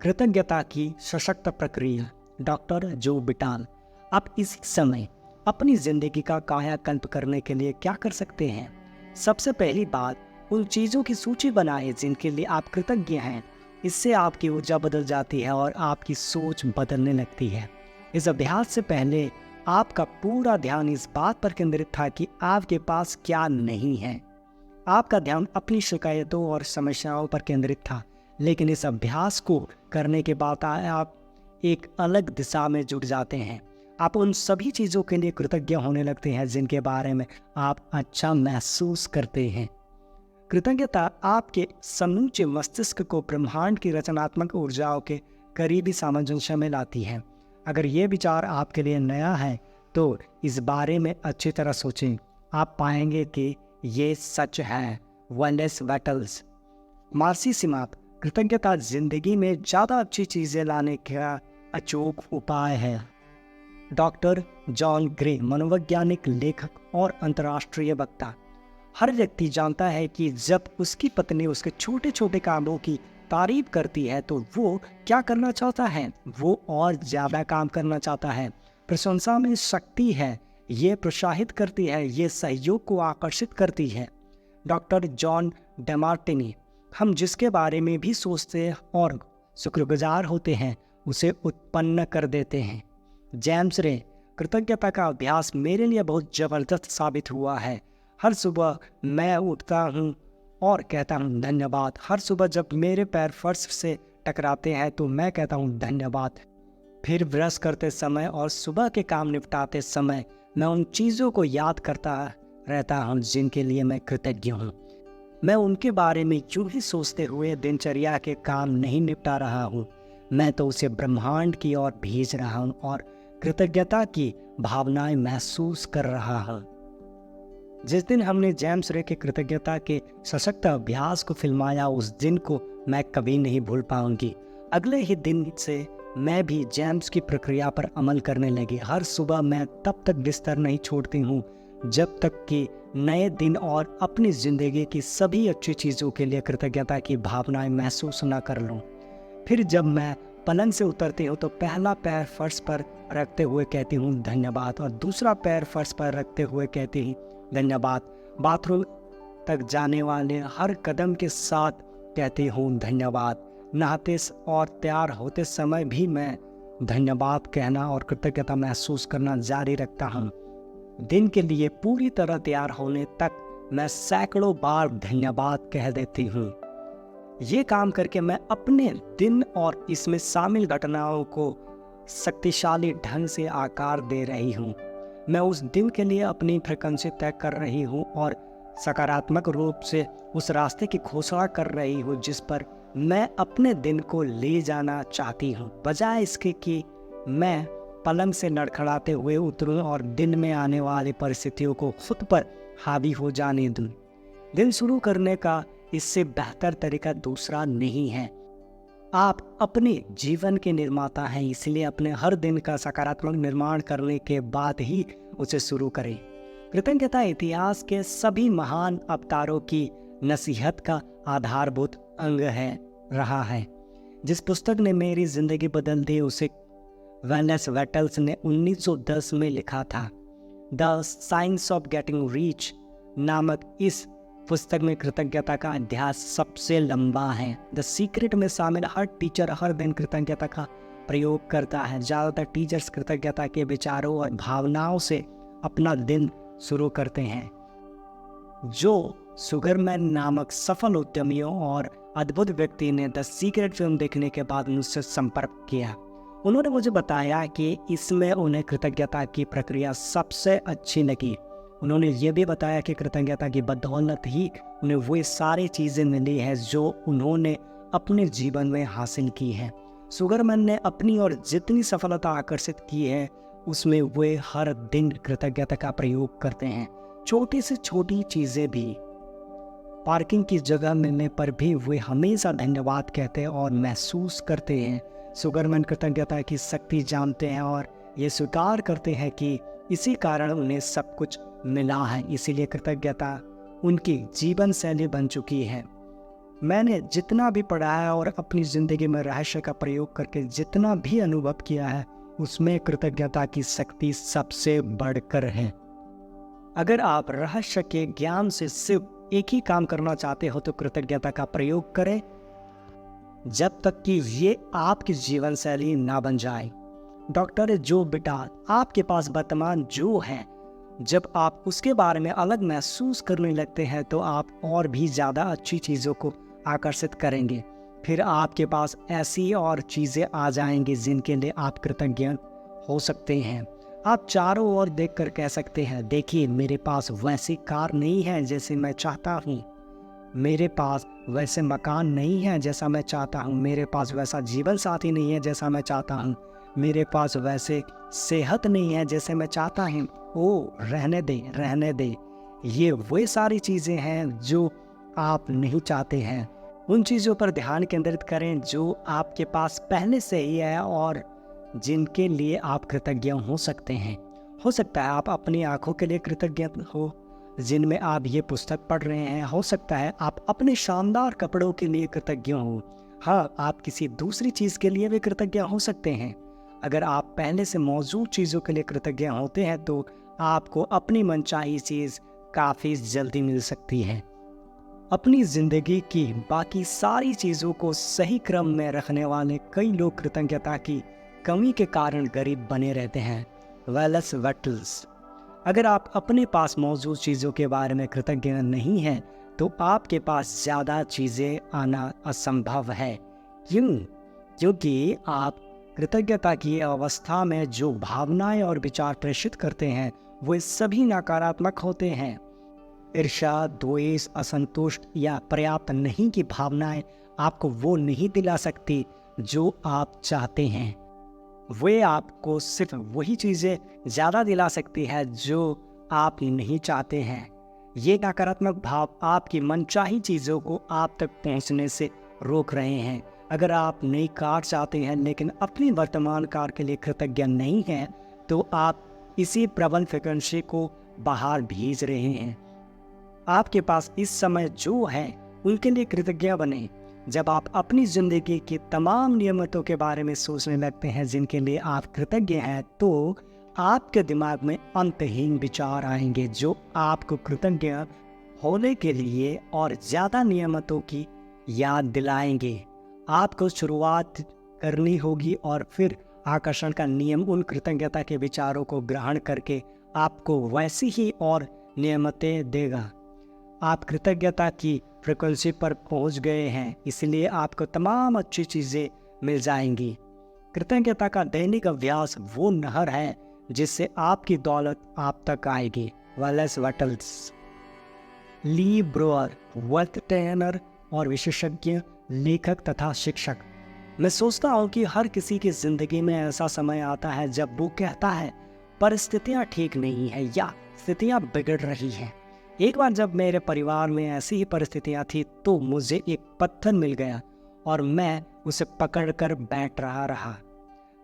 कृतज्ञता की सशक्त प्रक्रिया, डॉक्टर जो बिटाल। आप इसी समय अपनी जिंदगी का कायाकल्प करने के लिए क्या कर सकते हैं? सबसे पहली बात, उन चीज़ों की सूची बनाएं जिनके लिए आप कृतज्ञ हैं। इससे आपकी ऊर्जा बदल जाती है और आपकी सोच बदलने लगती है। इस अभ्यास से पहले आपका पूरा ध्यान इस बात पर केंद्रित था कि आपके पास क्या नहीं है। आपका ध्यान अपनी शिकायतों और समस्याओं पर केंद्रित था। लेकिन इस अभ्यास को करने के बाद आप एक अलग दिशा में जुट जाते हैं। आप उन सभी चीज़ों के लिए कृतज्ञ होने लगते हैं जिनके बारे में आप अच्छा महसूस करते हैं। कृतज्ञता आपके समूचे मस्तिष्क को ब्रह्मांड की रचनात्मक ऊर्जाओं के करीबी सामंजस्य में लाती है। अगर ये विचार आपके लिए नया है तो इस बारे में अच्छी तरह सोचें। आप पाएंगे कि ये सच है। वेलेस वेटल्स। मार्सी सिमाप। कृतज्ञता जिंदगी में ज़्यादा अच्छी चीज़ें लाने का अचूक उपाय है। डॉक्टर जॉन ग्रे, मनोवैज्ञानिक, लेखक और अंतर्राष्ट्रीय वक्ता। हर व्यक्ति जानता है कि जब उसकी पत्नी उसके छोटे छोटे कामों की तारीफ करती है तो वो क्या करना चाहता है? वो और ज़्यादा काम करना चाहता है। प्रशंसा में शक्ति है। ये प्रोत्साहित करती है, ये सहयोग को आकर्षित करती है। Doctor John Demartini. हम जिसके बारे में भी सोचते हैं और शुक्रगुजार होते हैं उसे उत्पन्न कर देते हैं। जेम्स रे। कृतज्ञता का अभ्यास मेरे लिए बहुत ज़बरदस्त साबित हुआ है। हर सुबह मैं उठता हूँ और कहता हूँ धन्यवाद। हर सुबह जब मेरे पैर फर्श से टकराते हैं तो मैं कहता हूँ धन्यवाद। फिर ब्रश करते समय और सुबह के काम निपटाते समय मैं उन चीज़ों को याद करता रहता हूँ जिनके लिए मैं कृतज्ञ हूँ। मैं उनके बारे में यूं ही सोचते हुए दिनचर्या के काम नहीं निपटा रहा हूँ, मैं तो उसे ब्रह्मांड की ओर भेज रहा हूँ और कृतज्ञता की भावनाएं महसूस कर रहा हूँ। जिस दिन हमने जेम्स रे के कृतज्ञता के सशक्त अभ्यास को फिल्माया उस दिन को मैं कभी नहीं भूल पाऊंगी। अगले ही दिन से मैं भी जेम्स की प्रक्रिया पर अमल करने लगी। हर सुबह मैं तब तक बिस्तर नहीं छोड़ती हूँ जब तक कि नए दिन और अपनी ज़िंदगी की सभी अच्छी चीज़ों के लिए कृतज्ञता की भावनाएं महसूस न कर लूँ। फिर जब मैं पलंग से उतरती हूँ तो पहला पैर फर्श पर रखते हुए कहती हूँ धन्यवाद और दूसरा पैर फर्श पर रखते हुए कहती हूँ धन्यवाद। बाथरूम तक जाने वाले हर कदम के साथ कहती हूँ धन्यवाद। नहाते और तैयार होते समय भी मैं धन्यवाद कहना और कृतज्ञता महसूस करना जारी रखता हूँ। दिन के लिए पूरी तरह तैयार होने तक मैं सैकड़ों बार धन्यवाद कह देती हूँ। ये काम करके मैं अपने दिन और इसमें शामिल घटनाओं को शक्तिशाली ढंग से आकार दे रही हूँ। मैं उस दिन के लिए अपनी फ्रीक्वेंसी तय कर रही हूँ और सकारात्मक रूप से उस रास्ते की घोषणा कर रही हूँ जिस पर मैं अपने दिन को ले जाना चाहती हूँ, बजाय इसके कि मैं पलंग से लड़खड़ाते हुए उतरूं और दिन में आने वाली परिस्थितियों को खुद पर हावी हो जाने दूं। दिन शुरू करने का इससे बेहतर तरीका दूसरा नहीं है। आप अपने जीवन के निर्माता हैं, इसलिए अपने हर दिन का सकारात्मक निर्माण करने के बाद ही उसे शुरू करें। कृतज्ञता इतिहास के सभी महान अवतारों की नसीहत का आधारभूत अंग रहा है। जिस पुस्तक ने मेरी जिंदगी बदल दी उसे वेलेस वेटल्स ने 1910 में लिखा था। The science of getting rich नामक इस पुस्तक में कृतज्ञता का अध्याय सबसे लंबा है। द सीक्रेट में शामिल हर टीचर हर दिन कृतज्ञता का प्रयोग करता है। ज़्यादातर टीचर्स कृतज्ञता के विचारों और भावनाओं से अपना दिन शुरू करते हैं। जो सुगरमैन नामक सफल उद्यमियों और अद्भुत व्यक्ति ने द सीक्रेट फिल्म देखने के बाद मुझसे संपर्क किया। उन्होंने मुझे बताया कि इसमें उन्हें कृतज्ञता की प्रक्रिया सबसे अच्छी लगी। उन्होंने ये भी बताया कि कृतज्ञता की बदौलत ही उन्हें वो सारी चीज़ें मिली हैं जो उन्होंने अपने जीवन में हासिल की हैं। सुगरमैन ने अपनी और जितनी सफलता आकर्षित की है उसमें वे हर दिन कृतज्ञता का प्रयोग करते हैं। छोटी से छोटी चीज़ें भी, पार्किंग की जगह मिलने पर भी वे हमेशा धन्यवाद कहते हैं और महसूस करते हैं। सुगरमैन कृतज्ञता की शक्ति जानते हैं और ये स्वीकार करते हैं कि इसी कारण उन्हें सब कुछ मिला है, इसीलिए कृतज्ञता उनकी जीवन शैली बन चुकी है। मैंने जितना भी पढ़ा है और अपनी ज़िंदगी में रहस्य का प्रयोग करके जितना भी अनुभव किया है उसमें कृतज्ञता की शक्ति सबसे बढ़कर है। अगर आप रहस्य के ज्ञान से सिर्फ एक ही काम करना चाहते हो तो कृतज्ञता का प्रयोग करें, जब तक कि ये आपकी जीवन शैली ना बन जाए। डॉक्टर जो बिटाल, आपके पास वर्तमान जो है, जब आप उसके बारे में अलग महसूस करने लगते हैं तो आप और भी ज़्यादा अच्छी चीज़ों को आकर्षित करेंगे। फिर आपके पास ऐसी और चीज़ें आ जाएंगी जिनके लिए आप कृतज्ञ हो सकते हैं। आप चारों ओर देखकर कह सकते हैं, देखिए मेरे पास वैसी कार नहीं है जैसे मैं चाहता हूँ, मेरे पास वैसे मकान नहीं है जैसा मैं चाहता हूँ, मेरे पास वैसा जीवन साथी नहीं है जैसा मैं चाहता हूँ, मेरे पास वैसे सेहत नहीं है जैसे मैं चाहता हूँ। ओ रहने दे। ये वही सारी चीज़ें हैं जो आप नहीं चाहते हैं। उन चीज़ों पर ध्यान केंद्रित करें जो आपके पास पहले से ही है और जिनके लिए आप कृतज्ञ हो सकते हैं। हो सकता है आप अपनी आँखों के लिए कृतज्ञ हो जिनमें आप ये पुस्तक पढ़ रहे हैं। हो सकता है आप अपने शानदार कपड़ों के लिए कृतज्ञ हो। हाँ, आप किसी दूसरी चीज़ के लिए भी कृतज्ञ हो सकते हैं। अगर आप पहले से मौजूद चीज़ों के लिए कृतज्ञ होते हैं तो आपको अपनी मनचाही चीज़ काफ़ी जल्दी मिल सकती है। अपनी ज़िंदगी की बाकी सारी चीज़ों को सही क्रम में रखने वाले कई लोग कृतज्ञता की कमी के कारण गरीब बने रहते हैं। वेलस वेटल्स, अगर आप अपने पास मौजूद चीज़ों के बारे में कृतज्ञ नहीं हैं तो आपके पास ज़्यादा चीज़ें आना असंभव है। क्योंकि आप कृतज्ञता की अवस्था में जो भावनाएं और विचार प्रेषित करते हैं वे सभी नकारात्मक होते हैं। ईर्ष्या, द्वेष, असंतुष्ट या पर्याप्त नहीं की भावनाएं आपको वो नहीं दिला सकती जो आप चाहते हैं। वे आपको सिर्फ वही चीज़ें ज़्यादा दिला सकती है जो आप नहीं चाहते हैं। ये नकारात्मक भाव आपकी मनचाही चीज़ों को आप तक पहुंचने से रोक रहे हैं। अगर आप नई कार चाहते हैं लेकिन अपनी वर्तमान कार के लिए कृतज्ञ नहीं हैं तो आप इसी प्रबल फ्रिक्वेंसी को बाहर भेज रहे हैं। आपके पास इस समय जो है उनके लिए कृतज्ञ बने। जब आप अपनी ज़िंदगी की तमाम नियमतों के बारे में सोचने लगते हैं जिनके लिए आप कृतज्ञ हैं तो आपके दिमाग में अंतहीन विचार आएंगे जो आपको कृतज्ञ होने के लिए और ज़्यादा नियमतों की याद दिलाएंगे। आपको शुरुआत करनी होगी और फिर आकर्षण का नियम उन कृतज्ञता के विचारों को ग्रहण करके आपको वैसी ही और नियमतें देगा। आप कृतज्ञता की फ्रिक्वेंसी पर पहुंच गए हैं, इसलिए आपको तमाम अच्छी चीज़ें मिल जाएंगी। कृतज्ञता का दैनिक अभ्यास वो नहर है जिससे आपकी दौलत आप तक आएगी। वेलस वेटल्स, ली ब्रोअर, वेल्थ ट्रेनर और विशेषज्ञ लेखक तथा शिक्षक। मैं सोचता हूँ कि हर किसी की ज़िंदगी में ऐसा समय आता है जब वो कहता है परिस्थितियाँ ठीक नहीं है या स्थितियाँ बिगड़ रही हैं। एक बार जब मेरे परिवार में ऐसी ही परिस्थितियाँ थी तो मुझे एक पत्थर मिल गया और मैं उसे पकड़कर बैठ रहा।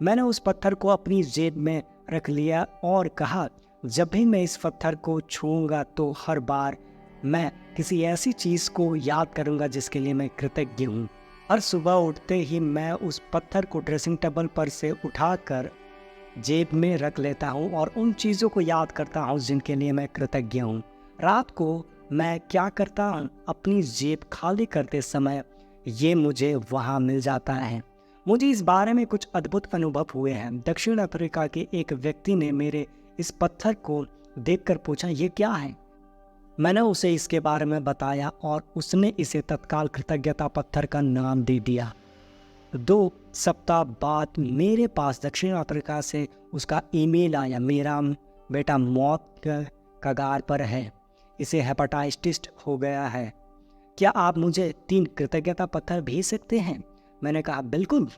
मैंने उस पत्थर को अपनी जेब में रख लिया और कहा, जब भी मैं इस पत्थर को छूऊंगा तो हर बार मैं किसी ऐसी चीज़ को याद करूंगा जिसके लिए मैं कृतज्ञ हूँ। हर सुबह उठते ही मैं उस पत्थर को ड्रेसिंग टेबल पर से उठाकर जेब में रख लेता हूँ और उन चीज़ों को याद करता हूँ जिनके लिए मैं कृतज्ञ हूँ। रात को मैं क्या करता हूँ, अपनी जेब खाली करते समय ये मुझे वहाँ मिल जाता है। मुझे इस बारे में कुछ अद्भुत अनुभव हुए हैं। दक्षिण अफ्रीका के एक व्यक्ति ने मेरे इस पत्थर को देखकर पूछा, ये क्या है? मैंने उसे इसके बारे में बताया और उसने इसे तत्काल कृतज्ञता पत्थर का नाम दे दिया। 2 सप्ताह बाद मेरे पास दक्षिण अफ्रीका से उसका ईमेल आया, मेरा बेटा मौत के कगार पर है, इसे हेपेटाइटिस हो गया है, क्या आप मुझे 3 कृतज्ञता पत्थर भेज सकते हैं? मैंने कहा, बिल्कुल।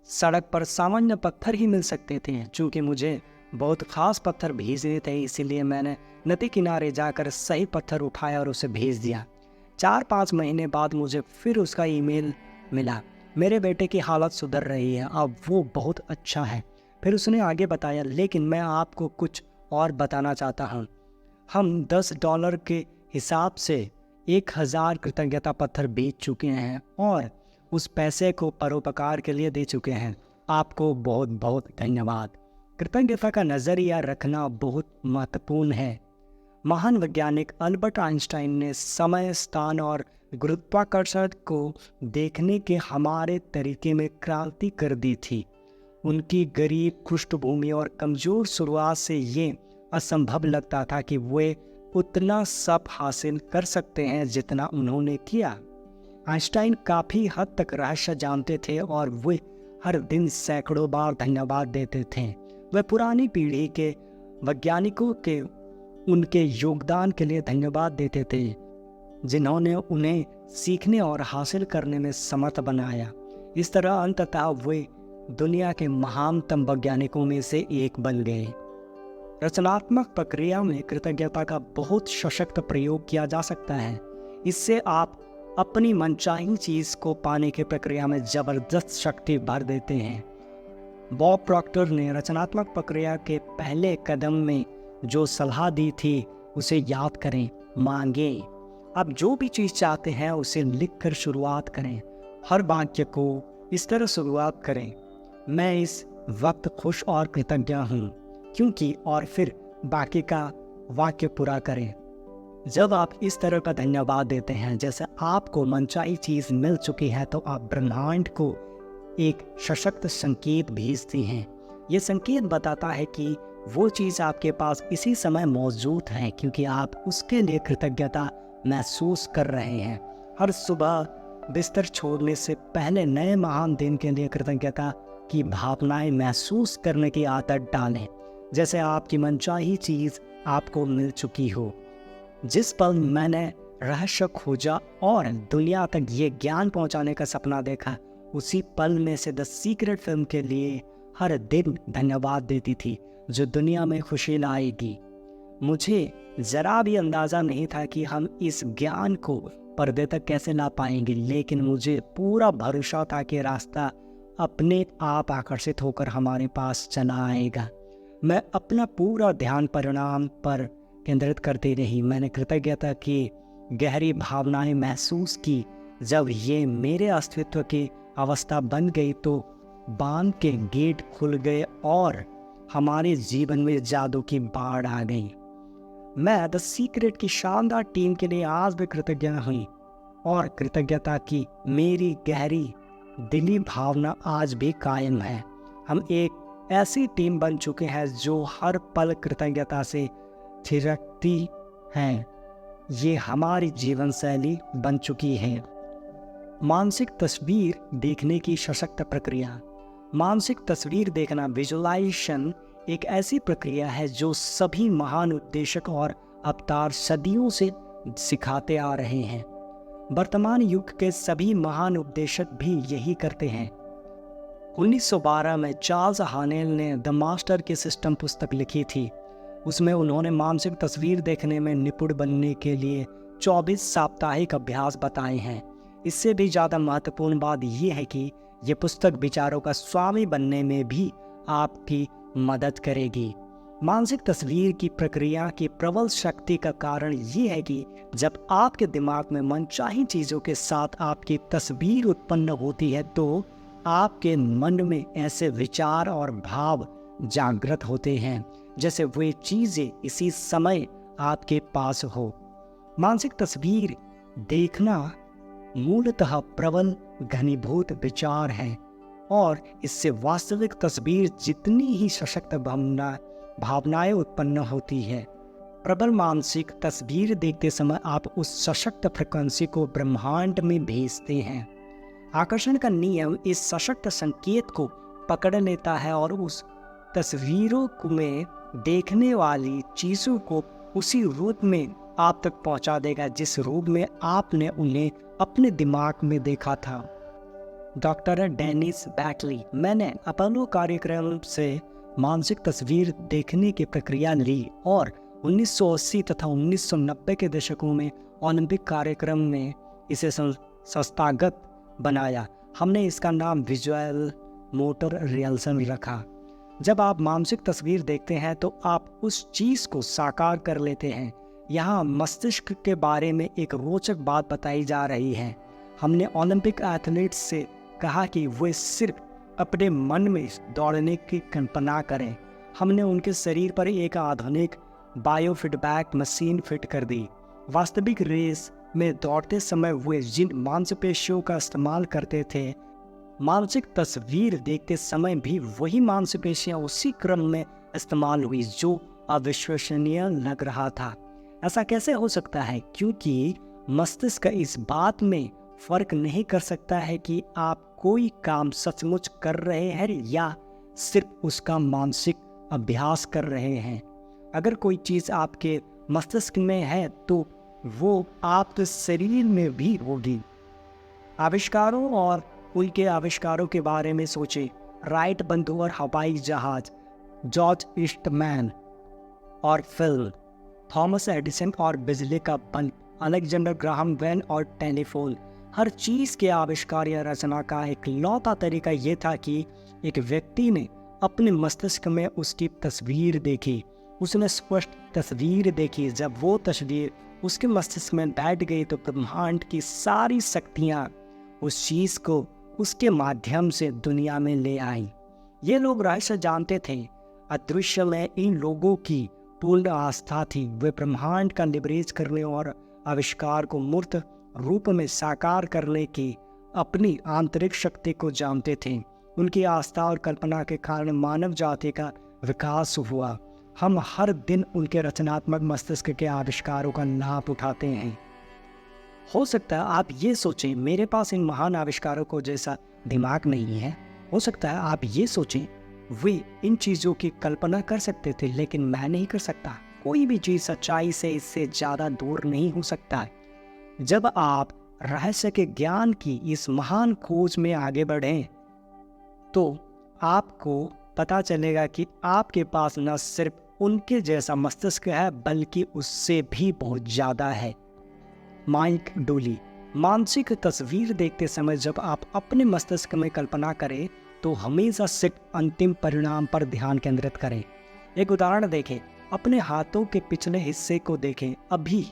सड़क पर सामान्य पत्थर ही मिल सकते थे, चूँकि मुझे बहुत ख़ास पत्थर भेजने थे, इसीलिए मैंने नदी किनारे जाकर सही पत्थर उठाया और उसे भेज दिया। 4-5 महीने बाद मुझे फिर उसका ईमेल मिला, मेरे बेटे की हालत सुधर रही है, अब वो बहुत अच्छा है। फिर उसने आगे बताया, लेकिन मैं आपको कुछ और बताना चाहता हूँ। हम $10 के हिसाब से 1000 कृतज्ञता पत्थर बेच चुके हैं और उस पैसे को परोपकार के लिए दे चुके हैं। आपको बहुत बहुत धन्यवाद। कृतज्ञता का नज़रिया रखना बहुत महत्वपूर्ण है। महान वैज्ञानिक अल्बर्ट आइंस्टाइन ने समय, स्थान और गुरुत्वाकर्षण को देखने के हमारे तरीके में क्रांति कर दी थी। उनकी गरीब पृष्ठभूमि और कमज़ोर शुरुआत से ये असंभव लगता था कि वे उतना सब हासिल कर सकते हैं जितना उन्होंने किया। आइंस्टाइन काफ़ी हद तक रहस्य जानते थे और वे हर दिन सैकड़ों बार धन्यवाद देते थे। वे पुरानी पीढ़ी के वैज्ञानिकों के उनके योगदान के लिए धन्यवाद देते थे, जिन्होंने उन्हें सीखने और हासिल करने में समर्थ बनाया। इस तरह अंततः वे दुनिया के महानतम वैज्ञानिकों में से एक बन गए। रचनात्मक प्रक्रिया में कृतज्ञता का बहुत सशक्त प्रयोग किया जा सकता है। इससे आप अपनी मनचाही चीज़ को पाने की प्रक्रिया में ज़बरदस्त शक्ति भर देते हैं। बॉब प्रॉक्टर ने रचनात्मक प्रक्रिया के पहले कदम में जो सलाह दी थी उसे याद करें, मांगें। आप जो भी चीज़ चाहते हैं उसे लिखकर शुरुआत करें। हर वाक्य को इस तरह शुरुआत करें, मैं इस वक्त खुश और कृतज्ञ हूँ क्योंकि, और फिर बाकी का वाक्य पूरा करें। जब आप इस तरह का धन्यवाद देते हैं जैसे आपको मनचाही चीज़ मिल चुकी है, तो आप ब्रह्मांड को एक सशक्त संकेत भेजती हैं। ये संकेत बताता है कि वो चीज़ आपके पास इसी समय मौजूद है क्योंकि आप उसके लिए कृतज्ञता महसूस कर रहे हैं। हर सुबह बिस्तर छोड़ने से पहले नए महान दिन के लिए कृतज्ञता की भावनाएं महसूस करने की आदत डालें, जैसे आपकी मनचाही चीज़ आपको मिल चुकी हो। जिस पल मैंने रहस्य खोजा और दुनिया तक ये ज्ञान पहुंचाने का सपना देखा, उसी पल में से द सीक्रेट फिल्म के लिए हर दिन धन्यवाद देती थी, जो दुनिया में खुशी लाएगी। मुझे ज़रा भी अंदाज़ा नहीं था कि हम इस ज्ञान को पर्दे तक कैसे ला पाएंगे, लेकिन मुझे पूरा भरोसा था कि रास्ता अपने आप आकर्षित होकर हमारे पास चला आएगा। मैं अपना पूरा ध्यान परिणाम पर केंद्रित करती रही। मैंने कृतज्ञता की गहरी भावनाएं महसूस की। जब ये मेरे अस्तित्व की अवस्था बन गई तो बांध के गेट खुल गए और हमारे जीवन में जादू की बाढ़ आ गई। मैं द सीक्रेट की शानदार टीम के लिए आज भी कृतज्ञ हुई और कृतज्ञता की मेरी गहरी दिली भावना आज भी कायम है। हम एक ऐसी टीम बन चुके हैं जो हर पल कृतज्ञता से थिरकती हैं। ये हमारी जीवन शैली बन चुकी है। मानसिक तस्वीर देखने की सशक्त प्रक्रिया। मानसिक तस्वीर देखना, विजुअलाइजेशन, एक ऐसी प्रक्रिया है जो सभी महान उद्देशक और अवतार सदियों से सिखाते आ रहे हैं। वर्तमान युग के सभी महान उपदेशक भी यही करते हैं। 1912 में चार्ल्स हानेल ने द मास्टर की सिस्टम पुस्तक लिखी थी। उसमें उन्होंने मानसिक तस्वीर देखने में निपुण बनने के लिए 24 साप्ताहिक अभ्यास बताए हैं। इससे भी ज़्यादा महत्वपूर्ण बात यह है कि ये पुस्तक विचारों का स्वामी बनने में भी आपकी मदद करेगी। मानसिक तस्वीर की प्रक्रिया की प्रबल शक्ति का कारण ये है कि जब आपके दिमाग में मनचाही चीज़ों के साथ आपकी तस्वीर उत्पन्न होती है तो आपके मन में ऐसे विचार और भाव जागृत होते हैं जैसे वे चीज़ें इसी समय आपके पास हो। मानसिक तस्वीर देखना मूलतः प्रबल घनीभूत विचार है और इससे वास्तविक तस्वीर जितनी ही सशक्त भावनाएं उत्पन्न होती है। प्रबल मानसिक तस्वीर देखते समय आप उस सशक्त फ्रिक्वेंसी को ब्रह्मांड में भेजते हैं। आकर्षण का नियम इस सशक्त संकेत को पकड़ लेता है और उस तस्वीरों में देखने वाली चीज़ों को उसी रूप में आप तक पहुंचा देगा जिस रूप में आपने उन्हें अपने दिमाग में देखा था। Doctor Dennis Batley. मैंने अपोलो कार्यक्रम से मानसिक तस्वीर देखने की प्रक्रिया ली और 1980 तथा 1990 के दशकों में ओलंपिक कार्यक्रम में इसे संस्थागत बनाया। हमने इसका नाम विजुअल मोटर रिहर्सल रखा। जब आप मानसिक तस्वीर देखते हैं तो आप उस चीज़ को साकार कर लेते हैं। यहाँ मस्तिष्क के बारे में एक रोचक बात बताई जा रही है। हमने ओलंपिक एथलीट्स से कहा कि वे सिर्फ अपने मन में दौड़ने की कल्पना करें। हमने उनके शरीर पर एक आधुनिक बायोफीडबैक मशीन फिट कर दी। वास्तविक रेस में दौड़ते समय वे जिन मांसपेशियों का इस्तेमाल करते थे, मानसिक तस्वीर देखते समय भी वही मांसपेशियां उसी क्रम में इस्तेमाल हुई जो अविश्वसनीय लग रहा था। ऐसा कैसे हो सकता है? क्योंकि मस्तिष्क इस बात में फर्क नहीं कर सकता है कि आप कोई काम सचमुच कर रहे हैं या सिर्फ उसका मानसिक अभ्यास कर रहे हैं। अगर कोई चीज़ आपके मस्तिष्क में है तो वो आपके शरीर में भी होगी। आविष्कारों और उनके आविष्कारों के बारे में सोचें। राइट बंधु और हवाई जहाज, जॉर्ज ईस्टमैन और फिल्म, थॉमस एडिसन और बिजली का बल्ब, अलेक्जेंडर ग्राहम बेल और टेलीफोन। हर चीज़ के आविष्कार या रचना का एक लौता तरीका ये था कि एक व्यक्ति ने अपने मस्तिष्क में उसकी तस्वीर देखी। उसने स्पष्ट तस्वीर देखी। जब वो तस्वीर उसके मस्तिष्क में बैठ गई तो ब्रह्मांड की सारी शक्तियाँ उस चीज़ को उसके माध्यम से दुनिया में ले आई। ये लोग रहस्य जानते थे। अदृश्य में इन लोगों की पूर्ण आस्था थी। वे ब्रह्मांड का निबरेज करने और आविष्कार को मूर्त रूप में साकार करने की अपनी आंतरिक शक्ति को जानते थे। उनकी आस्था और कल्पना के कारण मानव जाति का विकास हुआ। हम हर दिन उनके रचनात्मक मस्तिष्क के आविष्कारों का लाभ उठाते हैं। हो सकता है आप ये सोचें, मेरे पास इन महान आविष्कारों को जैसा दिमाग नहीं है। हो सकता है आप ये सोचें, वे इन चीज़ों की कल्पना कर सकते थे लेकिन मैं नहीं कर सकता। कोई भी चीज़ सच्चाई से इससे ज़्यादा दूर नहीं हो सकता। जब आप रहस्य के ज्ञान की इस महान खोज में आगे बढ़ें तो आपको पता चलेगा कि आपके पास न सिर्फ उनके जैसा मस्तिष्क है बल्कि उससे भी बहुत ज़्यादा है। माइक डोली। मानसिक तस्वीर देखते समय जब आप अपने मस्तिष्क में कल्पना करें तो हमेशा सिर्फ अंतिम परिणाम पर ध्यान केंद्रित करें। एक उदाहरण देखें। अपने हाथों के पिछले हिस्से को देखें। अभी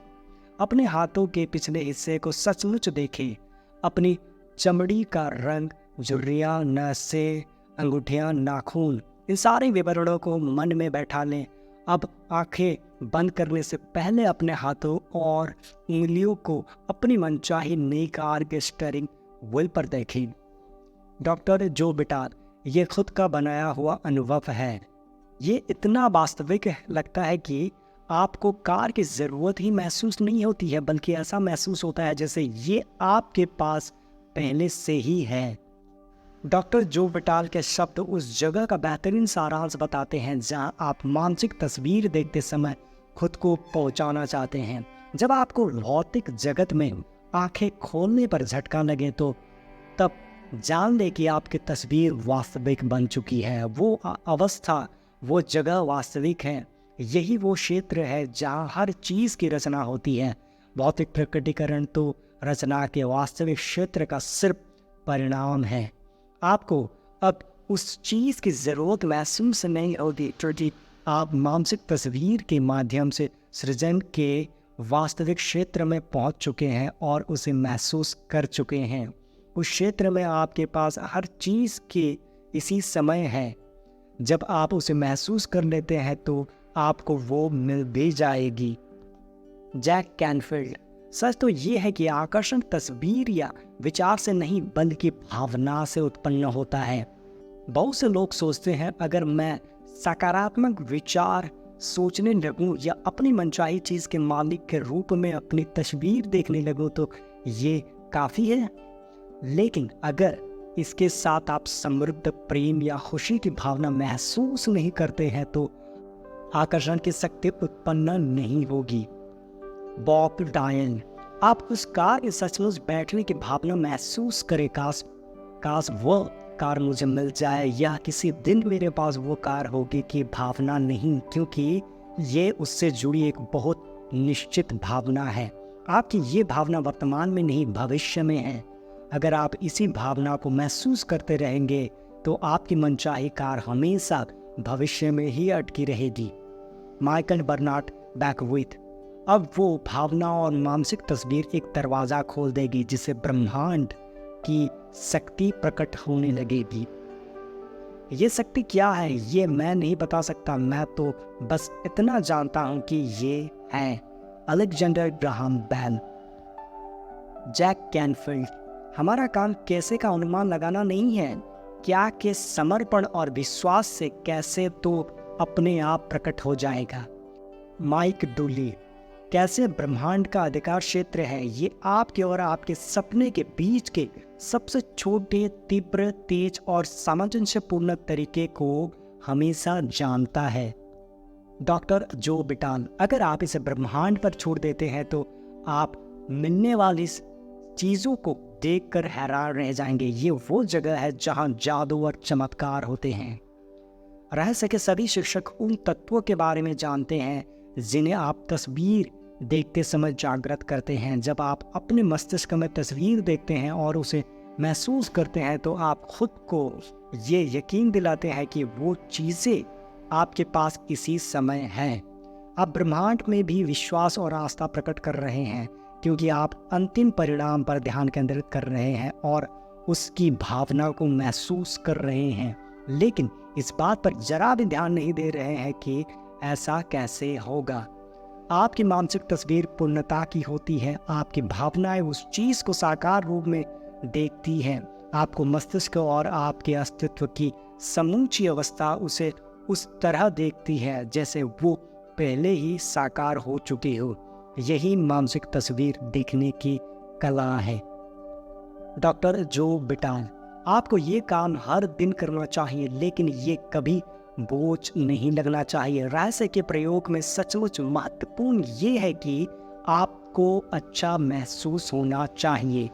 अपने हाथों के पिछले हिस्से को सचमुच देखें। अपनी चमड़ी का रंग, झुर्रियाँ, नसें, अंगूठियाँ, नाखून, इन सारे विवरणों को मन में बैठा लें। अब आंखें बंद करने से पहले अपने हाथों और उंगलियों को अपनी मनचाही नई कार के स्टीयरिंग व्हील पर देखें। डॉक्टर जो बिटाल। ये खुद का बनाया हुआ अनुभव है। ये इतना वास्तविक लगता है कि आपको कार की ज़रूरत ही महसूस नहीं होती है, बल्कि ऐसा महसूस होता है जैसे ये आपके पास पहले से ही है। डॉक्टर जो बिटाल के शब्द उस जगह का बेहतरीन सारांश बताते हैं जहां आप मानसिक तस्वीर देखते समय खुद को पहुंचाना चाहते हैं। जब आपको भौतिक जगत में आंखें खोलने पर झटका लगे तो तब जान ले कि आपकी तस्वीर वास्तविक बन चुकी है। वो अवस्था, वो जगह वास्तविक है। यही वो क्षेत्र है जहाँ हर चीज़ की रचना होती है। भौतिक प्रकटीकरण तो रचना के वास्तविक क्षेत्र का सिर्फ परिणाम है। आपको अब उस चीज़ की ज़रूरत महसूस नहीं होती क्योंकि आप मानसिक तस्वीर के माध्यम से सृजन के वास्तविक क्षेत्र में पहुंच चुके हैं और उसे महसूस कर चुके हैं। उस क्षेत्र में आपके पास हर चीज़ के इसी समय है। जब आप उसे महसूस कर लेते हैं तो आपको वो मिल भी जाएगी। Jack Canfield. सच तो ये है कि आकर्षण तस्वीर या विचार से नहीं बल्कि भावना से उत्पन्न होता है। बहुत से लोग सोचते हैं अगर मैं सकारात्मक विचार सोचने लगूं या अपनी मनचाही चीज के मालिक के रूप में अपनी तस्वीर देखने लगूं तो ये काफी है। लेकिन अगर इसके साथ आप समृद्ध प्रेम या खुशी की भावना महसूस नहीं करते हैं तो आकर्षण की शक्ति उत्पन्न नहीं होगी। बॉब डायन, आप उस कार में सचमुच बैठने की भावना महसूस करें। काश वो कार मुझे मिल जाए या किसी दिन मेरे पास वो कार होगी की भावना नहीं, क्योंकि ये उससे जुड़ी एक बहुत निश्चित भावना है। आपकी ये भावना वर्तमान में नहीं भविष्य में है। अगर आप इसी भावना को महसूस करते रहेंगे तो आपकी मनचाही कार हमेशा भविष्य में ही अटकी रहेगी। माइकल बर्नार्ड बैकविथ, अब वो भावना और मानसिक तस्वीर एक दरवाज़ा खोल देगी जिसे ब्रह्मांड की शक्ति प्रकट होने लगेगी। ये शक्ति क्या है ये मैं नहीं बता सकता, मैं तो बस इतना जानता हूं कि ये है Alexander Graham Bell. Jack Canfield, हमारा काम कैसे का अनुमान लगाना नहीं है, क्या के समर्पण और विश्वास से कैसे तो अपने आप प्रकट हो जाएगा। माइक डुली, कैसे ब्रह्मांड का अधिकार क्षेत्र है, ये आपके और आपके सपने के बीच के सबसे छोटे, तीव्र, तेज और सामंजस्यपूर्ण तरीके को हमेशा जानता है। डॉक्टर जो बिटान, अगर आप इसे ब्रह्मांड पर छोड़ देते हैं तो आप मिलने वाली चीज़ों को देखकर हैरान रह जाएंगे। ये वो जगह है जहां जादू और चमत्कार होते हैं। रहस्य के सभी शिक्षक उन तत्वों के बारे में जानते हैं जिन्हें आप तस्वीर देखते समय जागृत करते हैं। जब आप अपने मस्तिष्क में तस्वीर देखते हैं और उसे महसूस करते हैं तो आप खुद को ये यकीन दिलाते हैं कि वो चीज़ें आपके पास इसी समय हैं। आप ब्रह्मांड में भी विश्वास और आस्था प्रकट कर रहे हैं क्योंकि आप अंतिम परिणाम पर ध्यान केंद्रित कर रहे हैं और उसकी भावना को महसूस कर रहे हैं, लेकिन इस बात पर जरा भी ध्यान नहीं दे रहे हैं कि ऐसा कैसे होगा। आपकी मानसिक तस्वीर पूर्णता की होती है। आपकी भावनाएं उस चीज़ को साकार रूप में देखती हैं। आपको मस्तिष्क और आपके अस्तित्व की समूची अवस्था उसे उस तरह देखती है जैसे वो पहले ही साकार हो चुकी हो। यही मानसिक तस्वीर देखने की कला है। डॉक्टर जो बिटान, आपको ये काम हर दिन करना चाहिए लेकिन ये कभी बोझ नहीं लगना चाहिए। रहस्य के प्रयोग में सचमुच महत्वपूर्ण ये है कि आपको अच्छा महसूस होना चाहिए।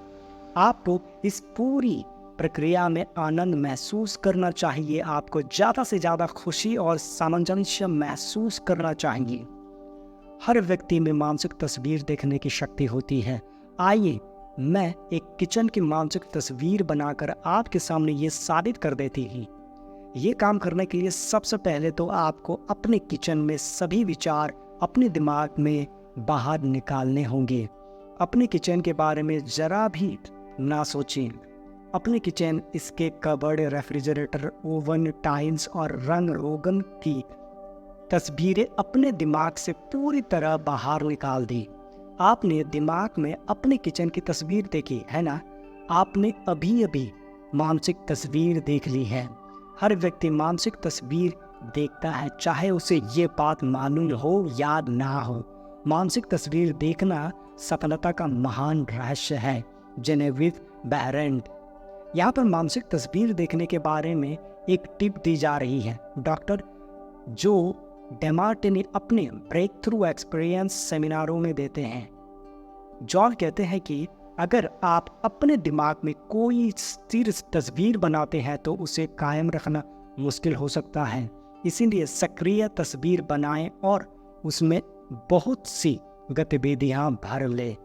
आपको इस पूरी प्रक्रिया में आनंद महसूस करना चाहिए। आपको ज़्यादा से ज़्यादा खुशी और सामंजस्य महसूस करना चाहिए। हर व्यक्ति में मानसिक तस्वीर देखने की शक्ति होती है। आइए मैं एक किचन की मानसिक तस्वीर बनाकर आपके सामने ये साबित कर देती हूँ। ये काम करने के लिए सबसे पहले तो आपको अपने किचन में सभी विचार अपने दिमाग में बाहर निकालने होंगे। अपने किचन के बारे में जरा भी ना सोचें। अपने किचन, इसके कबर्ड, रेफ्रिजरेटर, ओवन, टाइल्स और रंग रोगन की तस्वीरें अपने दिमाग से पूरी तरह बाहर निकाल दी। आपने दिमाग में अपने किचन की तस्वीर देखी है ना? आपने अभी अभी मानसिक तस्वीर देख ली है। हर व्यक्ति मानसिक तस्वीर देखता है, चाहे उसे ये बात मालूम हो या ना हो। मानसिक तस्वीर देखना सफलता का महान रहस्य है। जेनेविव बैरेंट, यहाँ पर मानसिक तस्वीर देखने के बारे में एक टिप दी जा रही है। डॉक्टर जो डेमार्टिनी अपने ब्रेक थ्रू एक्सपीरियंस सेमिनारों में देते हैं। जॉन कहते हैं कि अगर आप अपने दिमाग में कोई स्थिर तस्वीर बनाते हैं तो उसे कायम रखना मुश्किल हो सकता है। इसीलिए सक्रिय तस्वीर बनाएं और उसमें बहुत सी गतिविधियां भर लें।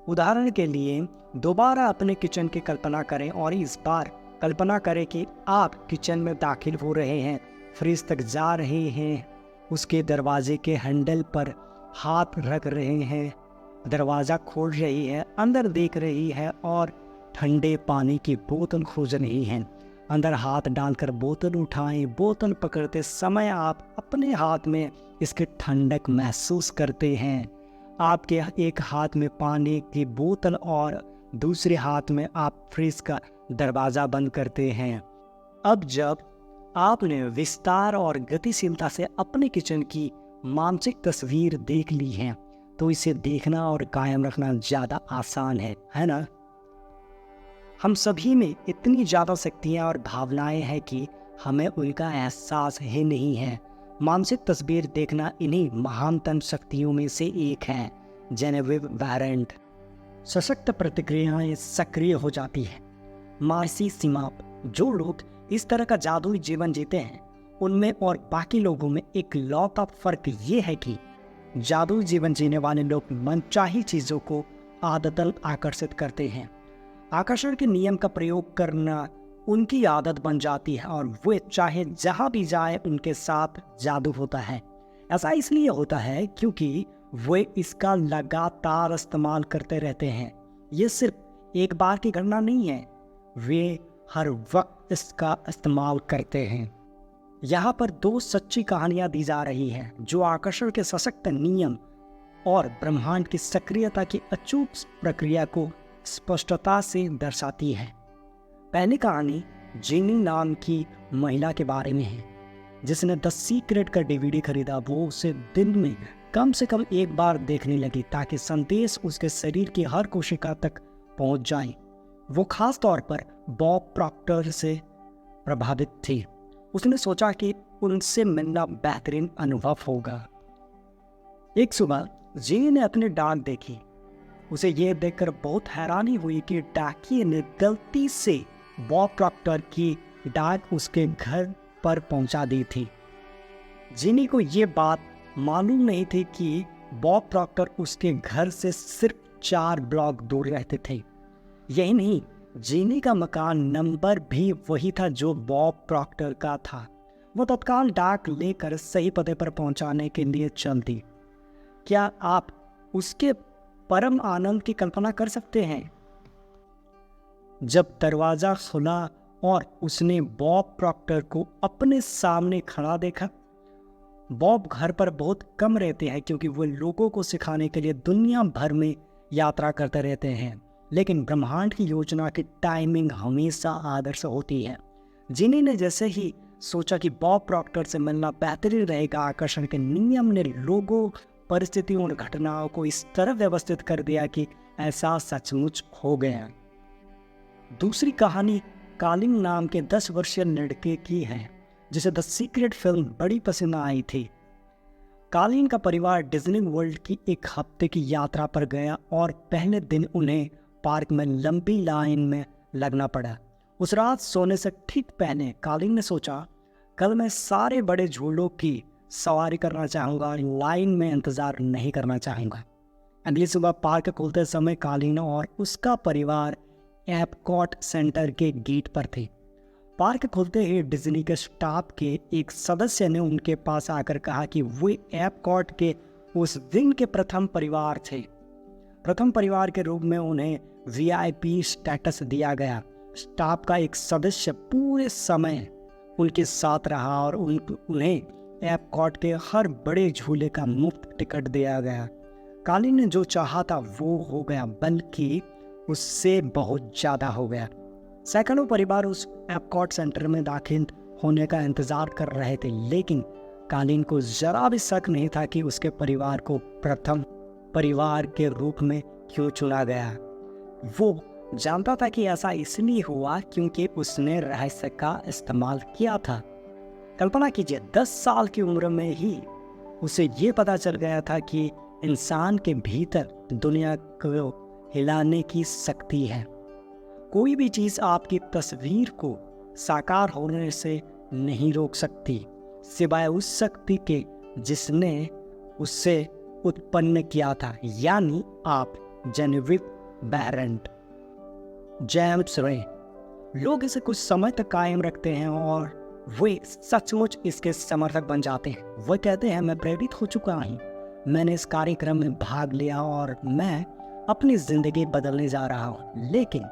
उदाहरण के लिए दोबारा अपने किचन की कल्पना करें और इस बार कल्पना करें कि आप किचन में दाखिल हो रहे हैं, फ्रिज तक जा रहे हैं, उसके दरवाजे के हैंडल पर हाथ रख रहे हैं, दरवाज़ा खोल रही है, अंदर देख रही है और ठंडे पानी की बोतल खोज रही हैं। अंदर हाथ डालकर बोतल उठाएं। बोतल पकड़ते समय आप अपने हाथ में इसकी ठंडक महसूस करते हैं। आपके एक हाथ में पानी की बोतल और दूसरे हाथ में आप फ्रिज का दरवाज़ा बंद करते हैं। अब जब आपने विस्तार और गतिशीलता से अपने किचन की मानसिक तस्वीर देख ली है, तो इसे देखना और कायम रखना ज़्यादा आसान है ना? हम सभी में इतनी ज़्यादा शक्तियाँ और भावनाएं हैं कि हमें उनका एहसास ही नहीं है। मानसिक तस्वीर देखना इन्हीं महानतम शक्तियों में से एक है। जेनेविव वारंट। सशक्त प्रतिक्रियाएं सक्रिय हो जाती हैं। मार्सी सिमाप। जो लोग इस तरह का जादुई जीवन जीते हैं, उनमें और बाकी लोगों में एक लॉ का फर्क ये है कि जादुई जीवन जीने वाले लोग मनचाही चीज़ों को आदतन आकर्षित करते हैं। आकर्षण के नियम का प्रयोग करना उनकी आदत बन जाती है और वे चाहे जहाँ भी जाए उनके साथ जादू होता है। ऐसा इसलिए होता है क्योंकि वे इसका लगातार इस्तेमाल करते रहते हैं। ये सिर्फ एक बार की घटना नहीं है, वे हर वक्त इसका इस्तेमाल करते हैं। यहाँ पर दो सच्ची कहानियाँ दी जा रही हैं जो आकर्षण के सशक्त नियम और ब्रह्मांड की सक्रियता की अचूक प्रक्रिया को स्पष्टता से दर्शाती है। पहली कहानी जीनी नाम की महिला के बारे में है, जिसने द सीक्रेट का डीवीडी खरीदा। वो उसे दिन में कम से कम एक बार देखने लगी ताकि संदेश उसके शरीर की हर कोशिका तक पहुंच जाए। वो खास तौर पर बॉब प्रॉक्टर से प्रभावित थी। उसने सोचा कि उनसे मिलना बेहतरीन अनुभव होगा। एक सुबह जीनी ने अपनी डाक देखी। उसे यह देखकर बहुत हैरानी हुई कि डाकिये ने गलती से बॉब प्रॉक्टर की डाक उसके घर पर पहुंचा दी थी। जीनी को यह बात मालूम नहीं थी कि बॉब प्रॉक्टर उसके घर से सिर्फ 4 ब्लॉक दूर रहते थे। यही नहीं, जीनी का मकान नंबर भी वही था जो बॉब प्रॉक्टर का था। वो तत्काल डाक लेकर सही पते पर पहुंचाने के लिए चल दी। क्या आप उसके परम आनंद की कल्पना कर सकते हैं जब दरवाजा खुला और उसने बॉब प्रॉक्टर को अपने सामने खड़ा देखा। बॉब घर पर बहुत कम रहते हैं क्योंकि वो लोगों को सिखाने के लिए दुनिया भर में यात्रा करते रहते हैं, लेकिन ब्रह्मांड की योजना की टाइमिंग हमेशा आदर्श होती है। जिनी ने जैसे ही सोचा कि बॉब प्रॉक्टर से मिलना बेहतरीन रहेगा, आकर्षण के नियम ने लोगों, परिस्थितियों और घटनाओं को इस तरह व्यवस्थित कर दिया कि ऐसा सचमुच हो गया। दूसरी कहानी कालिन नाम के 10 वर्षीय लड़के की है जिसे द सीक्रेट फिल्म बड़ी पसंद आई थी। कालिन का परिवार डिज्नी वर्ल्ड की एक हफ्ते की यात्रा पर गया और पहले दिन उन्हें पार्क में लंबी लाइन में लगना पड़ा। उस रात सोने से ठीक पहले कालिन ने सोचा, कल मैं सारे बड़े झूलों की सवारी करना चाहूँगा और लाइन में इंतज़ार नहीं करना चाहूँगा। अगली सुबह पार्क खुलते समय कालिन और उसका परिवार एपकॉट सेंटर के गेट पर थे। पार्क खुलते ही डिज्नी के स्टाफ के एक सदस्य ने उनके पास आकर कहा कि वे एपकॉट के उस विंग के प्रथम परिवार थे। प्रथम परिवार के रूप में उन्हें VIP स्टेटस दिया गया। स्टाफ का एक सदस्य पूरे समय उनके साथ रहा और उन्हें एपकॉट के हर बड़े झूले का मुफ्त टिकट दिया गया। कालिन ने जो चाहा था वो हो गया, बल्कि उससे बहुत ज़्यादा हो गया। सैकड़ों परिवार उस एपकॉट सेंटर में दाखिल होने का इंतज़ार कर रहे थे, लेकिन कालिन को ज़रा भी शक नहीं था कि उसके परिवार को प्रथम परिवार के रूप में क्यों चुना गया। वो जानता था कि ऐसा इसलिए हुआ क्योंकि उसने रहस्य का इस्तेमाल किया था। कल्पना कीजिए, 10 साल की उम्र में ही उसे ये पता चल गया था कि इंसान के भीतर दुनिया को हिलाने की शक्ति है। कोई भी चीज़ आपकी तस्वीर को साकार होने से नहीं रोक सकती, सिवाय उस शक्ति के जिसने उससे उत्पन्न किया था, यानी आप। जेनेविव वारंट। जेम्स रे। लोग इसे कुछ समय तक कायम रखते हैं और वे सचमुच इसके समर्थक बन जाते हैं। वह कहते हैं, मैं प्रेरित हो चुका हूँ, मैंने इस कार्यक्रम में भाग लिया और मैं अपनी जिंदगी बदलने जा रहा हूँ, लेकिन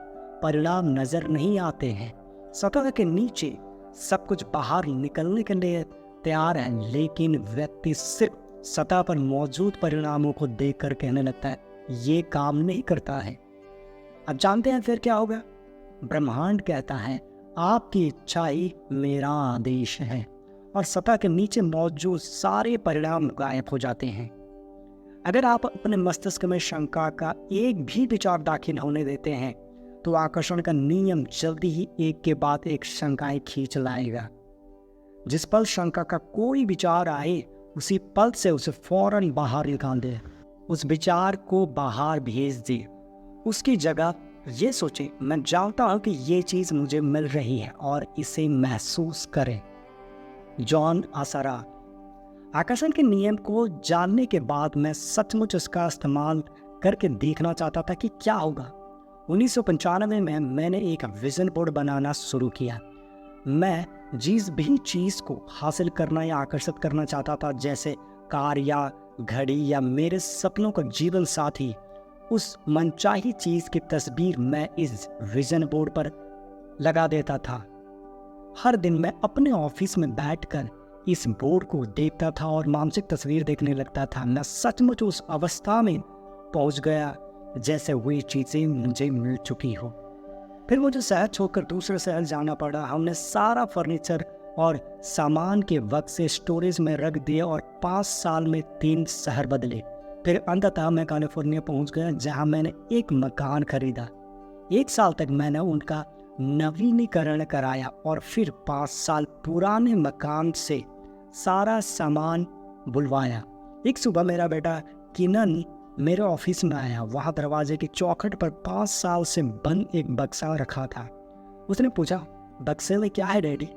परिणाम नजर नहीं आते हैं। सतह के नीचे सब कुछ बाहर निकलने के लिए तैयार है, लेकिन व्यक्ति सिर्फ सतह पर मौजूद परिणामों को देखकर कहने लगता है, ये काम नहीं करता है। अब जानते हैं फिर क्या होगा? ब्रह्मांड कहता है, आपकी इच्छा ही मेरा आदेश है, और सतह के नीचे मौजूद सारे परिणाम गायब हो जाते हैं। अगर आप अपने मस्तिष्क में शंका का एक भी विचार दाखिल होने देते हैं तो आकर्षण का नियम जल्दी ही एक के बाद एक शंकाएं खींच लाएगा। जिस पल शंका का कोई विचार आए उसी पल से उसे फौरन बाहर निकाल दे, उस विचार को बाहर भेज दे। उसकी जगह ये सोचे, मैं जानता हूं कि ये चीज मुझे मिल रही है, और इसे महसूस करें। जॉन आसरा। आकर्षण के नियम को जानने के बाद मैं सचमुच इसका इस्तेमाल करके देखना चाहता था कि क्या होगा। 1995 में मैंने एक विजन बोर्ड बनाना शुरू किया। मैं जिस भी चीज़ को हासिल करना या आकर्षित करना चाहता था, जैसे कार या घड़ी या मेरे सपनों का जीवन साथी, उस मनचाही चीज़ की तस्वीर मैं इस विजन बोर्ड पर लगा देता था। हर दिन मैं अपने ऑफिस में बैठकर इस बोर्ड को देखता था और मानसिक तस्वीर देखने लगता था। मैं सचमुच उस अवस्था में पहुंच गया जैसे वही चीज़ें मुझे मिल चुकी हो। फिर मुझे शहर छोड़कर दूसरे शहर जाना पड़ा। हमने सारा फर्नीचर और सामान के वक्त से स्टोरेज में रख दिया और 5 साल में 3 शहर बदले। फिर अंततः मैं कैलिफोर्निया पहुंच गया, जहां मैंने एक मकान खरीदा। 1 साल तक मैंने उनका नवीनीकरण कराया और फिर 5 साल पुराने मकान से सारा सामान बुलवाया। एक सुबह मेरा बेटा किनन मेरे ऑफिस में आया। वहाँ दरवाजे की चौखट पर 5 साल से बंद एक बक्सा रखा था। उसने पूछा, बक्से में क्या है डैडी?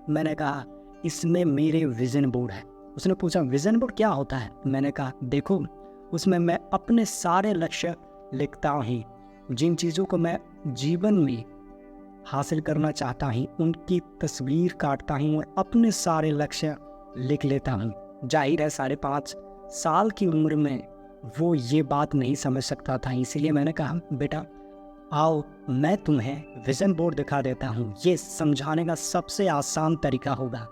मैंने कहा, इसमें मेरे विजन बोर्ड है। उसने पूछा, विजन बोर्ड क्या होता है? मैंने कहा, देखो, उसमें मैं अपने सारे लक्ष्य लिखता हूँ। जिन चीज़ों को मैं जीवन में हासिल करना चाहता हूँ उनकी तस्वीर काटता हूँ और अपने सारे लक्ष्य लिख लेता हूँ। जाहिर है 5.5 साल की उम्र में वो ये बात नहीं समझ सकता था, इसीलिए मैंने कहा, बेटा आओ मैं तुम्हें विजन बोर्ड दिखा देता हूँ। ये समझाने का सबसे आसान तरीका होगा।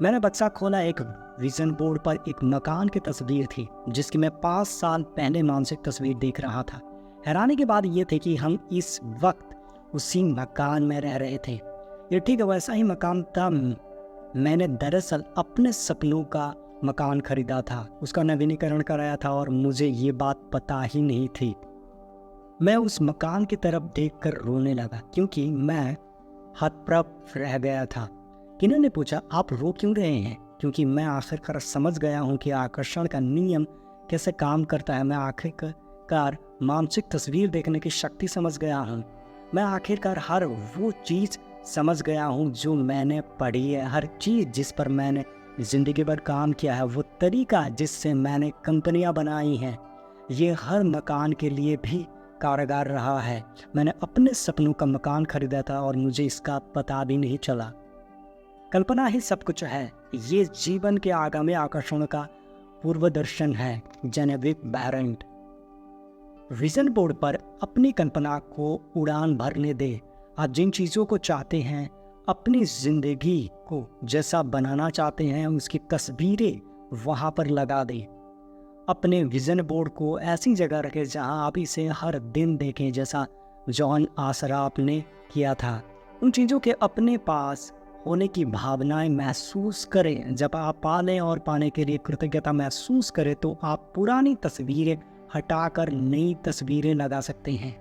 मैंने बक्सा खोला। एक विजन बोर्ड पर एक मकान की तस्वीर थी जिसकी मैं 5 साल पहले मानसिक तस्वीर देख रहा था। हैरानी की बात यह थी कि हम इस वक्त उसी मकान में रह रहे थे। ये ठीक वैसा ही मकान था। मैंने दरअसल अपने सपनों का मकान खरीदा था, उसका नवीनीकरण कराया था और मुझे ये बात पता ही नहीं थी। मैं उस मकान की तरफ देखकर रोने लगा क्योंकि मैं हतप्रभ रह गया था। किन्नन ने पूछा, आप रो क्यों रहे हैं? क्योंकि मैं आखिरकार समझ गया हूँ कि आकर्षण का नियम कैसे काम करता है। मैं आखिरकार मानसिक तस्वीर देखने की शक्ति समझ गया हूँ। मैं आखिरकार हर वो चीज़ समझ गया हूँ जो मैंने पढ़ी है, हर चीज़ जिस पर मैंने ज़िंदगी भर काम किया है, वो तरीका जिससे मैंने कंपनियां बनाई हैं, ये हर मकान के लिए भी कारगर रहा है। मैंने अपने सपनों का मकान खरीदा था और मुझे इसका पता भी नहीं चला। कल्पना ही सब कुछ है। ये जीवन के आगामी आकर्षण का पूर्वदर्शन है। जेनेविक बैरेंट। विजन बोर्ड पर अपनी कल्पना को उड़ान भरने दे। आप जिन चीज़ों को चाहते हैं, अपनी जिंदगी को जैसा बनाना चाहते हैं, उसकी तस्वीरें वहाँ पर लगा दें। अपने विजन बोर्ड को ऐसी जगह रखें जहाँ आप इसे हर दिन देखें, जैसा जॉन आसराफ ने किया था। उन चीज़ों के अपने पास होने की भावनाएं महसूस करें। जब आप पाने और पाने के लिए कृतज्ञता महसूस करें तो आप पुरानी तस्वीरें हटाकर नई तस्वीरें लगा सकते हैं।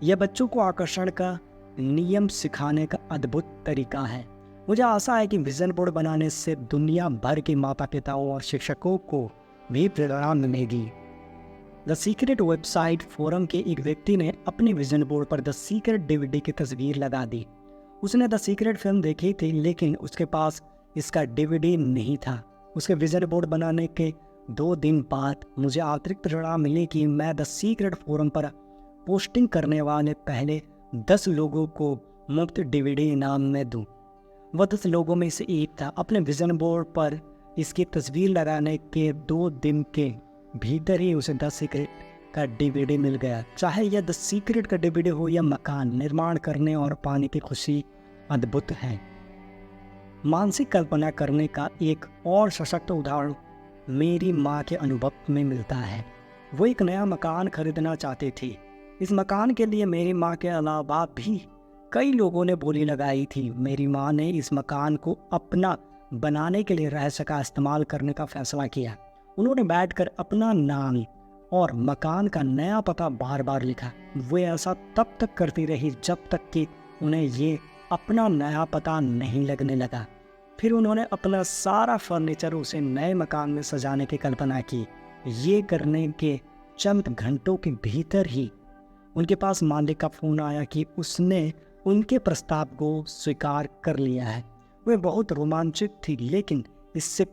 यह बच्चों को आकर्षण का नियम सिखाने का अद्भुत तरीका है। मुझे आशा है कि विजन बोर्ड बनाने से दुनिया भर के माता पिताओं और शिक्षकों को भी प्रेरणा मिलेगी। द सीक्रेट वेबसाइट फोरम के एक व्यक्ति ने अपने विजन बोर्ड पर द सीक्रेट डीवीडी की तस्वीर लगा दी। उसने द सीक्रेट फिल्म देखी थी, लेकिन उसके पास इसका डीवीडी नहीं था। उसके विजन बोर्ड बनाने के 2 दिन बाद मुझे अतिरिक्त प्रेरणा मिली कि मैं द सीक्रेट फोरम पर पोस्टिंग करने वाले पहले 10 लोगों को मुफ्त डीवीडी इनाम में दूं। वह 10 लोगों में से एक था। अपने विजन बोर्ड पर इसकी तस्वीर लगाने के 2 दिन के भीतर ही उसे द सीक्रेट का डीवीडी मिल गया। चाहे यह द सीक्रेट का डीवीडी हो या मकान, निर्माण करने और पाने की खुशी अद्भुत है। मानसिक कल्पना करने का एक और सशक्त उदाहरण मेरी माँ के अनुभव में मिलता है। वो एक नया मकान खरीदना चाहती थी। इस मकान के लिए मेरी माँ के अलावा भी कई लोगों ने बोली लगाई थी। मेरी माँ ने इस मकान को अपना बनाने के लिए रहस्य का इस्तेमाल करने का फैसला किया। उन्होंने बैठकर अपना नाम और मकान का नया पता बार बार लिखा। वे ऐसा तब तक करती रही जब तक कि उन्हें ये अपना नया पता नहीं लगने लगा। फिर उन्होंने अपना सारा फर्नीचर उसे नए मकान में सजाने की कल्पना की। ये करने के चंद घंटों के भीतर ही उनके पास मालिक का फोन आया कि उसने उनके प्रस्ताव को स्वीकार कर लिया है। वे बहुत रोमांचित थी, लेकिन इससे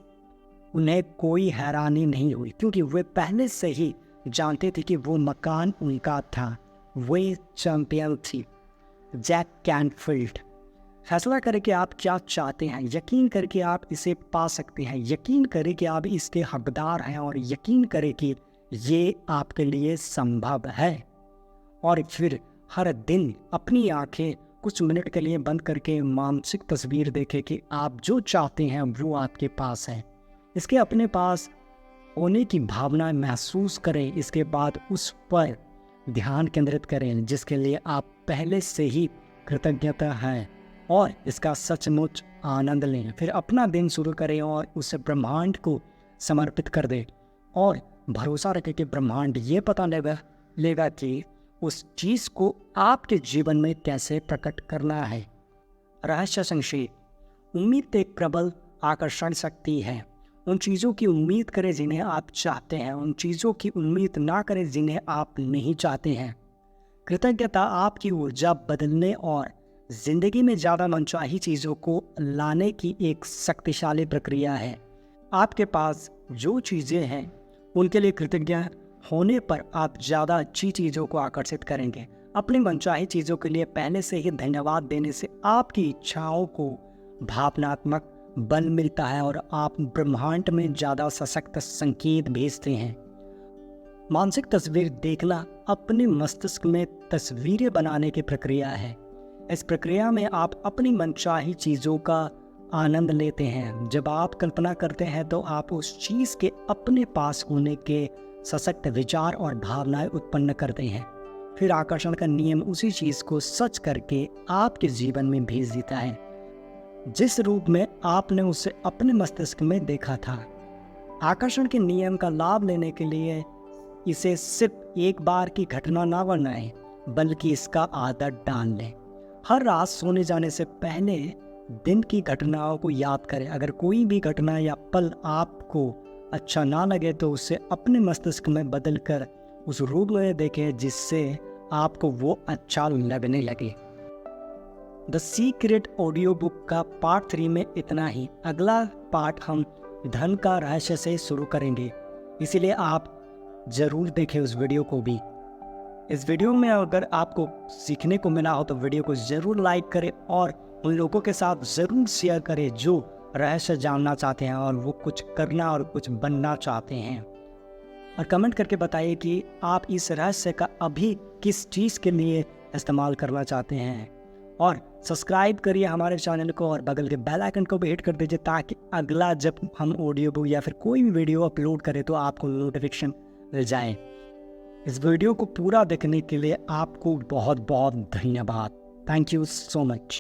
उन्हें कोई हैरानी नहीं हुई क्योंकि वे पहले से ही जानते थे कि वो मकान उनका था। वे चैंपियन थी, जैक कैनफील्ड। फैसला करें कि आप क्या चाहते हैं, यकीन करके आप इसे पा सकते हैं, यकीन करें कि आप इसके हकदार हैं और यकीन करें कि ये आपके लिए संभव है। और फिर हर दिन अपनी आंखें कुछ मिनट के लिए बंद करके मानसिक तस्वीर देखें कि आप जो चाहते हैं वो आपके पास है। इसके अपने पास होने की भावना महसूस करें। इसके बाद उस पर ध्यान केंद्रित करें जिसके लिए आप पहले से ही कृतज्ञता है और इसका सचमुच आनंद लें। फिर अपना दिन शुरू करें और उसे ब्रह्मांड को समर्पित कर दें और भरोसा रखें कि ब्रह्मांड ये पता लेगा कि उस चीज़ को आपके जीवन में कैसे प्रकट करना है। रहस्य संक्षेप। उम्मीद एक प्रबल आकर्षण शक्ति है। उन चीज़ों की उम्मीद करें जिन्हें आप चाहते हैं, उन चीज़ों की उम्मीद ना करें जिन्हें आप नहीं चाहते हैं। कृतज्ञता आपकी ऊर्जा बदलने और जिंदगी में ज़्यादा मनचाही चीज़ों को लाने की एक शक्तिशाली प्रक्रिया है। आपके पास जो चीज़ें हैं उनके लिए कृतज्ञ होने पर आप ज़्यादा अच्छी चीज़ों को आकर्षित करेंगे। अपनी मनचाही चीज़ों के लिए पहले से ही धन्यवाद देने से आपकी इच्छाओं को भावनात्मक बल मिलता है और आप ब्रह्मांड में ज़्यादा सशक्त संकेत भेजते हैं। मानसिक तस्वीर देखना अपने मस्तिष्क में तस्वीरें बनाने की प्रक्रिया है। इस प्रक्रिया में आप अपनी मनचाही चीज़ों का आनंद लेते हैं। जब आप कल्पना करते हैं तो आप उस चीज़ के अपने पास होने के सशक्त विचार और भावनाएं उत्पन्न करते हैं। फिर आकर्षण का नियम उसी चीज़ को सच करके आपके जीवन में भेज देता है जिस रूप में आपने उसे अपने मस्तिष्क में देखा था। आकर्षण के नियम का लाभ लेने के लिए इसे सिर्फ एक बार की घटना ना बनाएं, बल्कि इसका आदत डाल लें। हर रात सोने जाने से पहले दिन की घटनाओं को याद करें। अगर कोई भी घटना या पल आपको अच्छा ना लगे तो उसे अपने मस्तिष्क में बदलकर उस रूप में देखें जिससे आपको वो अच्छा लगने लगे। द सीक्रेट ऑडियो बुक का पार्ट 3 में इतना ही। अगला पार्ट हम धन का रहस्य से शुरू करेंगे, इसीलिए आप ज़रूर देखें उस वीडियो को भी। इस वीडियो में अगर आपको सीखने को मिला हो तो वीडियो को ज़रूर लाइक करें और उन लोगों के साथ ज़रूर शेयर करें जो रहस्य जानना चाहते हैं और वो कुछ करना और कुछ बनना चाहते हैं। और कमेंट करके बताइए कि आप इस रहस्य का अभी किस चीज़ के लिए इस्तेमाल करना चाहते हैं। और सब्सक्राइब करिए हमारे चैनल को और बगल के बेल आइकन को भी हिट कर दीजिए ताकि अगला जब हम ऑडियो बुक या फिर कोई भी वीडियो अपलोड करें तो आपको नोटिफिकेशन मिल जाए। इस वीडियो को पूरा देखने के लिए आपको बहुत बहुत धन्यवाद। Thank you so much.